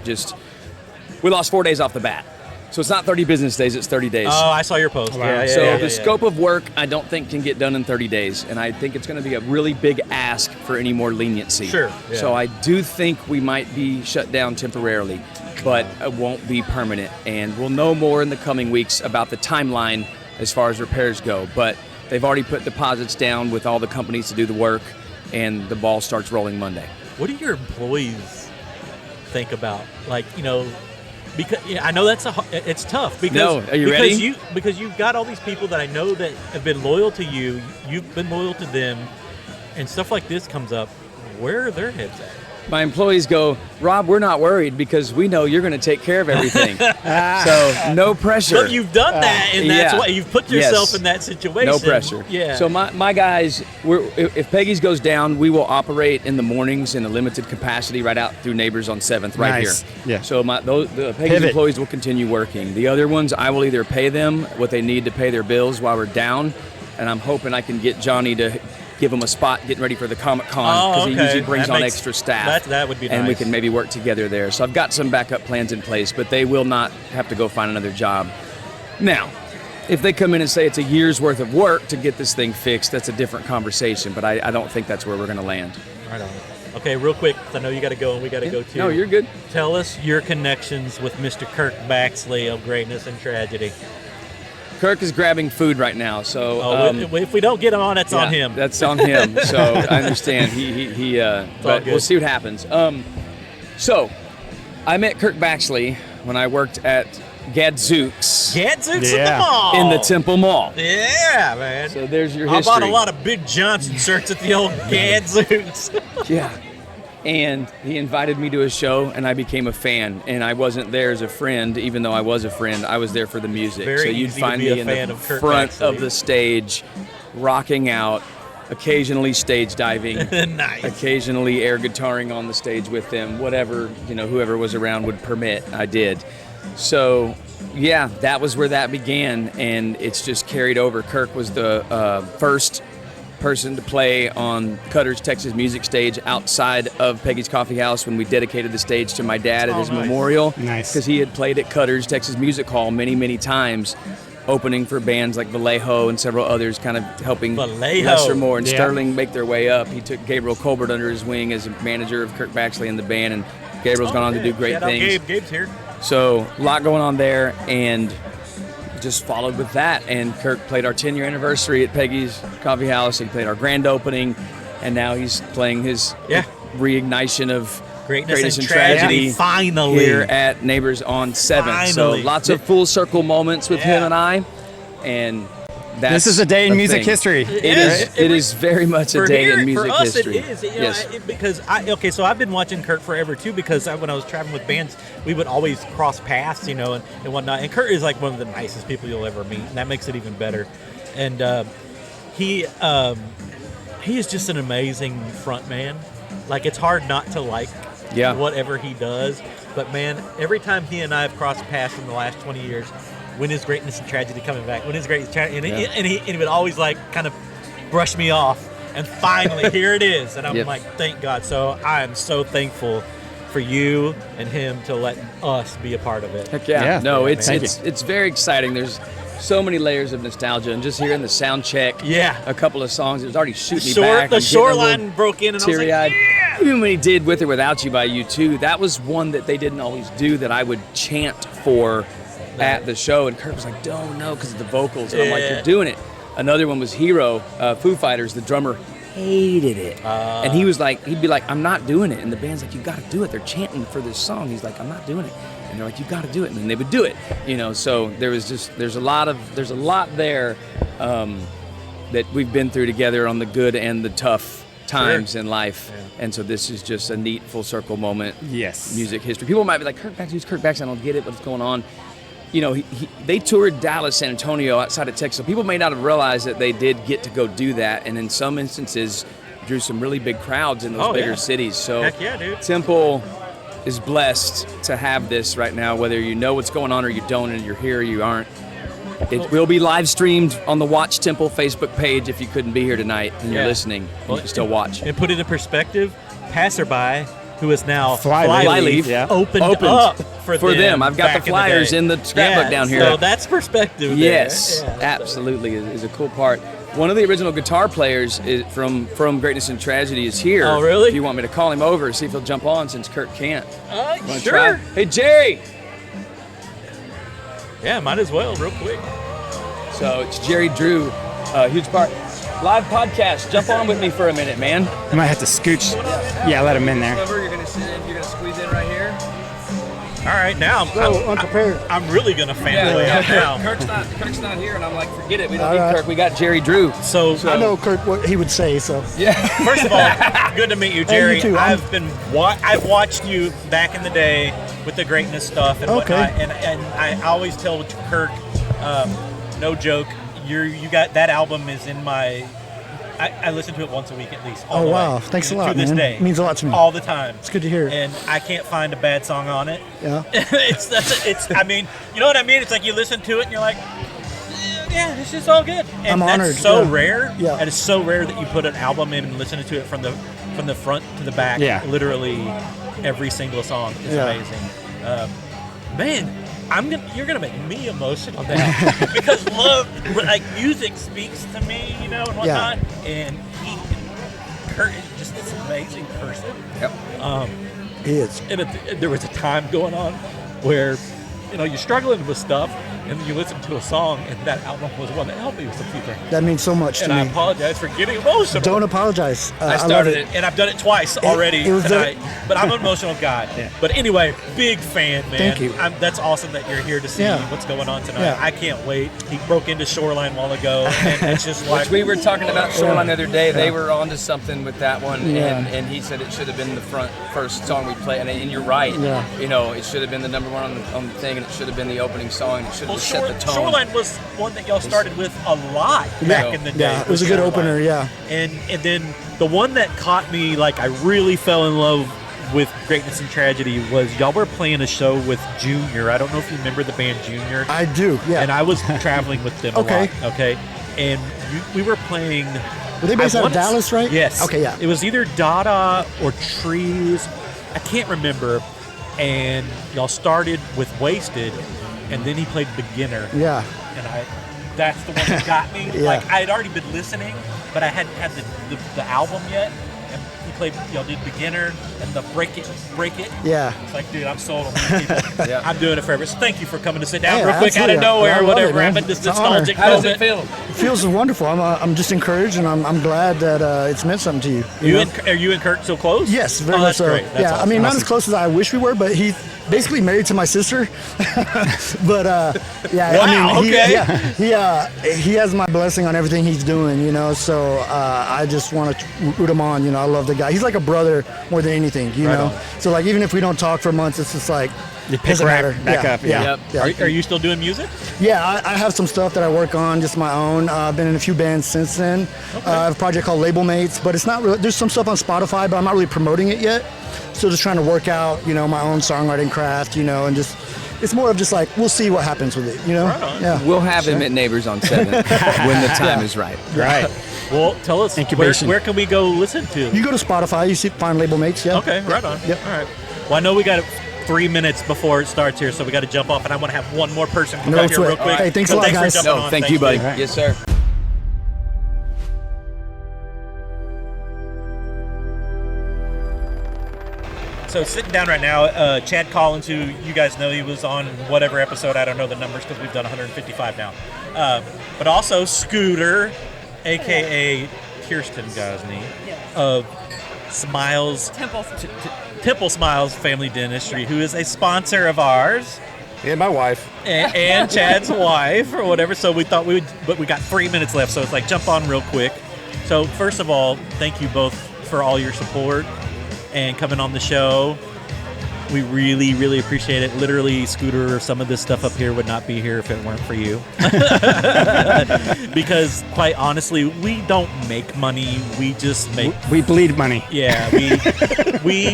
we lost 4 days off the bat. So it's not 30 business days, it's 30 days. Oh, I saw your post. Wow. Yeah, the scope of work, I don't think can get done in 30 days, and I think it's going to be a really big ask for any more leniency. Sure. Yeah. So I do think we might be shut down temporarily, but it won't be permanent, and we'll know more in the coming weeks about the timeline as far as repairs go. But they've already put deposits down with all the companies to do the work, and the ball starts rolling Monday. What do your employees think about, because I know it's tough because Are you ready? Because you've got all these people that I know that have been loyal to you, you've been loyal to them, and stuff like this comes up. Where are their heads at? My employees go, Rob, we're not worried because we know you're going to take care of everything. So no pressure. But you've done that, and that's why you've put yourself Yes. in that situation. No pressure. Yeah. So my guys, if Peggy's goes down, we will operate in the mornings in a limited capacity right out through Neighbors on 7th right Nice. here. Yeah. So the Peggy's Pivot. employees will continue working. The other ones, I will either pay them what they need to pay their bills while we're down, and I'm hoping I can get Johnny to give him a spot getting ready for the Comic-Con because he usually brings on extra staff. That would be nice. And we can maybe work together there. So I've got some backup plans in place, but they will not have to go find another job. Now, if they come in and say it's a year's worth of work to get this thing fixed, that's a different conversation, but I don't think that's where we're going to land. Right on. Okay, real quick, 'cause I know you got to go and we got to go too. No, you're good. Tell us your connections with Mr. Kirk Baxley of Greatness and Tragedy. Kirk is grabbing food right now, so if we don't get him on, that's on him. That's on him. So I understand. But we'll see what happens. So I met Kirk Baxley when I worked at Gadzooks. Gadzooks at the mall. In the Temple Mall. Yeah, man. So there's your I history. bought a lot of Big Johnson shirts at the old Gadzooks. Yeah. And he invited me to his show, and I became a fan. And I wasn't there as a friend, even though I was a friend. I was there for the music. Very so you'd easy find to be me a in fan the of Kirk front Baxley. of the stage, rocking out. occasionally stage diving, Nice. occasionally air guitaring on the stage with them, whatever, whoever was around would permit, I did. So, yeah, that was where that began, and it's just carried over. Kirk was the first person to play on Cutter's Texas Music Stage outside of Peggy's Coffee House when we dedicated the stage to my dad at his memorial. Nice. Because he had played at Cutter's Texas Music Hall many, many times, opening for bands like Vallejo and several others, kind of helping Lester Moore and Sterling make their way up. He took Gabriel Colbert under his wing as a manager of Kirk Baxley and the band, and Gabriel's gone on to do great things. Gabe. Gabe's here. So a lot going on there, and just followed with that. And Kirk played our 10-year anniversary at Peggy's Coffee House. He played our grand opening, and now he's playing his reignition of Greatness and Tragedy finally here at Neighbors on 7th. So lots of full circle moments with him and I, and that's this is a day in music history. It is very much a day in music history. For us, it is. Because so I've been watching Kurt forever too. Because when I was traveling with bands, we would always cross paths, and whatnot. And Kurt is like one of the nicest people you'll ever meet, and that makes it even better. And he is just an amazing front man. Like, it's hard not to like whatever he does. But man, every time he and I have crossed paths in the last 20 years. When is Greatness and Tragedy coming back? When is Greatness and he would always like kind of brush me off, and finally here it is, and I'm like, thank God. So I am so thankful for you and him to let us be a part of it. Heck yeah. No, it's very exciting. There's so many layers of nostalgia, and just hearing the sound check, a couple of songs, it was already shooting me back. The Shoreline broke in, and teary-eyed. I was like, Even when he did With or Without You by U2, that was one that they didn't always do that I would chant for at the show, and Kurt was like, don't know, because of the vocals, and I'm like, you're doing it. Another one was Hero, Foo Fighters. The drummer hated it, and he'd be like, I'm not doing it, and the band's like, you got to do it. They're chanting for this song. He's like, I'm not doing it, and they're like, you got to do it, and then they would do it. So there's a lot there that we've been through together on the good and the tough times in life, and so this is just a neat full circle moment. Yes, music history. People might be like, Kirk Baxley, who's Kirk Baxley? I don't get it. What's going on? They toured Dallas, San Antonio, outside of Texas. So people may not have realized that they did get to go do that, and in some instances drew some really big crowds in those bigger cities. So heck yeah, dude. Temple is blessed to have this right now, whether you know what's going on or you don't, and you're here or you aren't. It will be live streamed on the Watch Temple Facebook page if you couldn't be here tonight and you're listening. You can still watch. And put it in perspective, Passerby, who is now Flyleaf, opened up for them. I've got the flyers in the scrapbook down here. So that's perspective. Yes, absolutely is a cool part. One of the original guitar players from Greatness and Tragedy is here. Oh, really? If you want me to call him over, see if he'll jump on since Kurt can't. Sure. Try? Hey, Jerry! Yeah, might as well, real quick. So it's Jerry Drew, huge part. Live podcast. Jump on with me for a minute, man. I might have to scooch. Yeah, let him in there. You're gonna sit in. You're gonna squeeze in right here. All right, now I'm unprepared. I'm really gonna fanboy out now. Kirk's not here, and I'm like, forget it. We don't need Kirk. We got Jerry Drew. So I know Kirk what he would say. So yeah. First of all, good to meet you, Jerry. You too. I've watched you back in the day with the Greatness stuff and whatnot, and I always tell Kirk, no joke, you got that album is in my. I listen to it once a week at least. Oh wow! Thanks a lot, to this man. day, It means a lot to me. All the time. It's good to hear. And I can't find a bad song on it. Yeah. it's. I mean, you know what I mean? It's like you listen to it and you're like, yeah, it's just all good. And I'm honored. That's so rare. Yeah. And it's so rare that you put an album in and listen to it from the front to the back. Yeah. Literally every single song is amazing. Man. You're gonna make me emotional now because love, like music, speaks to me, and whatnot. And Kurt is just this amazing person. Yep. He is. And there was a time going on where, you're struggling with stuff, and then you listen to a song, and that album was one that helped me with some few things. That means so much to me. And I apologize for getting emotional. Don't apologize. I started it, and I've done it twice already tonight. But I'm an emotional guy. But anyway, big fan, man. Thank you. That's awesome that you're here to see what's going on tonight. Yeah. I can't wait. He broke into Shoreline a while ago, and it's just like... Which we were talking about Shoreline the other day. They were onto something with that one, and he said it should have been the first song we played. And you're right. Yeah. It should have been the number one on the thing, and it should have been the opening song, and it should have Well, set the tone. Shoreline was one that y'all started with a lot back in the day. Yeah, it was a good opener, yeah. And then the one that caught me, like I really fell in love with Greatness and Tragedy was y'all were playing a show with Junior. I don't know if you remember the band Junior. I do, yeah. And I was traveling with them a lot, okay? And we were playing... Were they based out of Dallas, right? Yes. Okay, yeah. It was either Dada or Trees. I can't remember. And y'all started with Wasted, and then he played Beginner. Yeah. And that's the one that got me. Yeah. Like, I had already been listening, but I hadn't had the album yet. And he played, y'all did Beginner and the Break It. Yeah. It's like, dude, I'm sold on these people. I'm doing it forever. So thank you for coming to sit down Yeah, real quick out of absolutely. nowhere I or love whatever. it, man. Having this It's an honor. nostalgic How does moment. it feel? It feels wonderful. I'm just encouraged, and I'm glad that it's meant something to you. Are you and Kurt so close? Yes, very Oh, much that's so. great. That's Yeah, awesome. I mean, not as close as I wish we were, but he's basically married to my sister. But yeah, Wow, I mean, okay. he has my blessing on everything he's doing, you know. So I just want to root him on. You know, I love the guy. He's like a brother more than anything, you know. So like, even if we don't talk for months, it's just like it doesn't matter. back up, yeah. Are you still doing music? Yeah, I have some stuff that I work on, just my own. I've been in a few bands since then. I have a project called Label Mates, but it's not really, there's some stuff on Spotify, but I'm not really promoting it yet. So just trying to work out, you know, my own songwriting craft, you know, and just, it's more of just like, we'll see what happens with it, you know? Yeah. We'll have him at Neighbors on 7th when the time is right. Right. Well, tell us, where can we go listen to? You go to Spotify, you find Label Mates, yeah. Okay, right on. Yep. All right. Well, I know we got 3 minutes before it starts here, so we got to jump off, and I want to have one more person come out here real quick. Hey, thanks So a lot, thanks guys. for jumping on. Thank you, buddy. Yes, sir. So sitting down right now, Chad Collins, who you guys know, he was on whatever episode, I don't know the numbers because we've done 155 now. But also Scooter, a.k.a. Kirsten Gosney of Smiles, Temple Smiles Family Dentistry, who is a sponsor of ours. And my wife. And Chad's wife or whatever. So we thought but we got 3 minutes left. So it's like jump on real quick. So first of all, thank you both for all your support and coming on the show. We really, really appreciate it. Literally, Scooter, some of this stuff up here would not be here if it weren't for you. Because, quite honestly, we don't make money. We just make... We bleed money. Yeah, we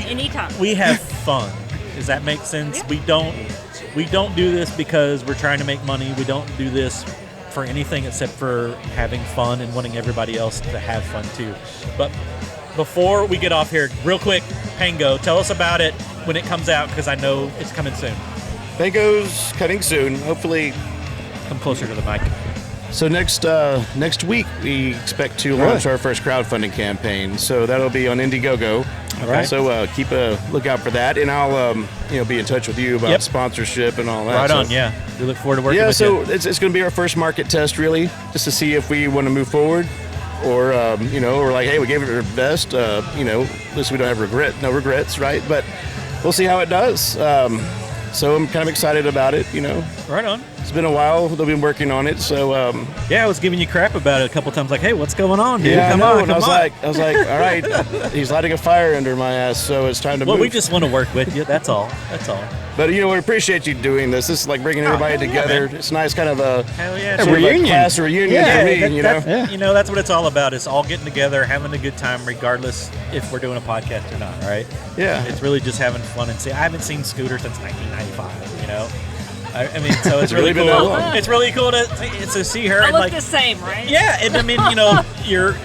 have fun. Does that make sense? We don't do this because we're trying to make money. We don't do this for anything except for having fun and wanting everybody else to have fun too. But before we get off here, real quick, Pango, tell us about it when it comes out, because I know it's coming soon. Pango's coming soon. Hopefully, come closer to the mic. So next week we expect to launch our first crowdfunding campaign. So that'll be on Indiegogo. Okay. So keep a lookout for that, and I'll be in touch with you about sponsorship and all that. Right on, yeah. We look forward to working with you. Yeah, so it's going to be our first market test, really, just to see if we want to move forward, or or like, hey, we gave it our best. At least we don't have no regrets, right? But we'll see how it does. So I'm kind of excited about it, Right on. It's been a while that we've been working on it, so yeah, I was giving you crap about it a couple times, like, hey, what's going on, dude? Yeah, Come I know, on, and I was on. like, all right, he's lighting a fire under my ass, so it's time to move. Well, we just want to work with you. That's all. That's all. But we appreciate you doing this. This is like bringing everybody together. It's nice, kind of a reunion. Class reunion for me. That's what it's all about. It's all getting together, having a good time, regardless if we're doing a podcast or not. Right? Yeah. It's really just having fun and I haven't seen Scooter since 1995. I mean, so it's really been cool. that long. It's really cool to see her. I and look the same, right? Yeah, and I mean,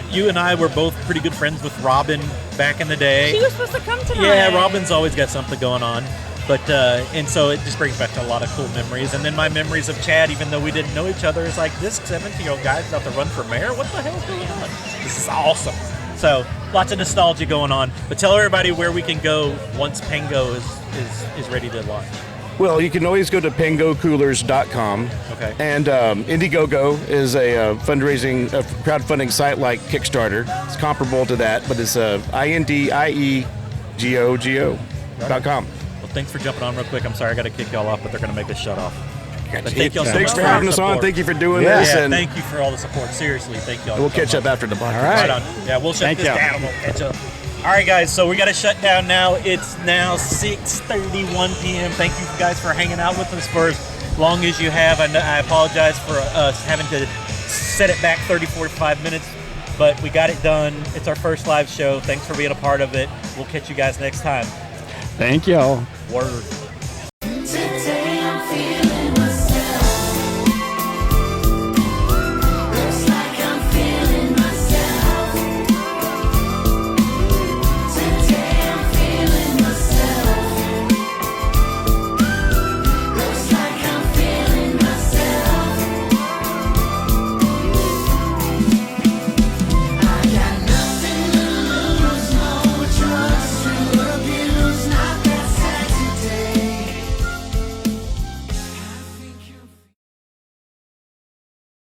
you and I were both pretty good friends with Robin back in the day. She was supposed to come tonight. Yeah, Robin's always got something going on. But, and so it just brings back to a lot of cool memories. And then my memories of Chad, even though we didn't know each other, is like, this 17-year-old guy's about to run for mayor? What the hell's going on? This is awesome. So, lots of nostalgia going on. But tell everybody where we can go once Pango is ready to launch. Well, you can always go to pangocoolers.com. Okay. And Indiegogo is a crowdfunding site like Kickstarter. It's comparable to that, but it's INDIEGOGO.com. Well, thanks for jumping on real quick. I'm sorry I got to kick y'all off, but they're going to make us shut off. But thank y'all so Thanks much for having your us on. support. Thank you for doing this. Yeah, And thank you for all the support. Seriously, thank y'all. we'll so catch much. up after the podcast. Right on. Yeah, we'll shut this down and we'll catch up. All right, guys, so we got to shut down now. It's now 6:31 p.m. Thank you guys for hanging out with us for long as you have. I apologize for us having to set it back 30, 45 minutes, but we got it done. It's our first live show. Thanks for being a part of it. We'll catch you guys next time. Thank y'all. Word.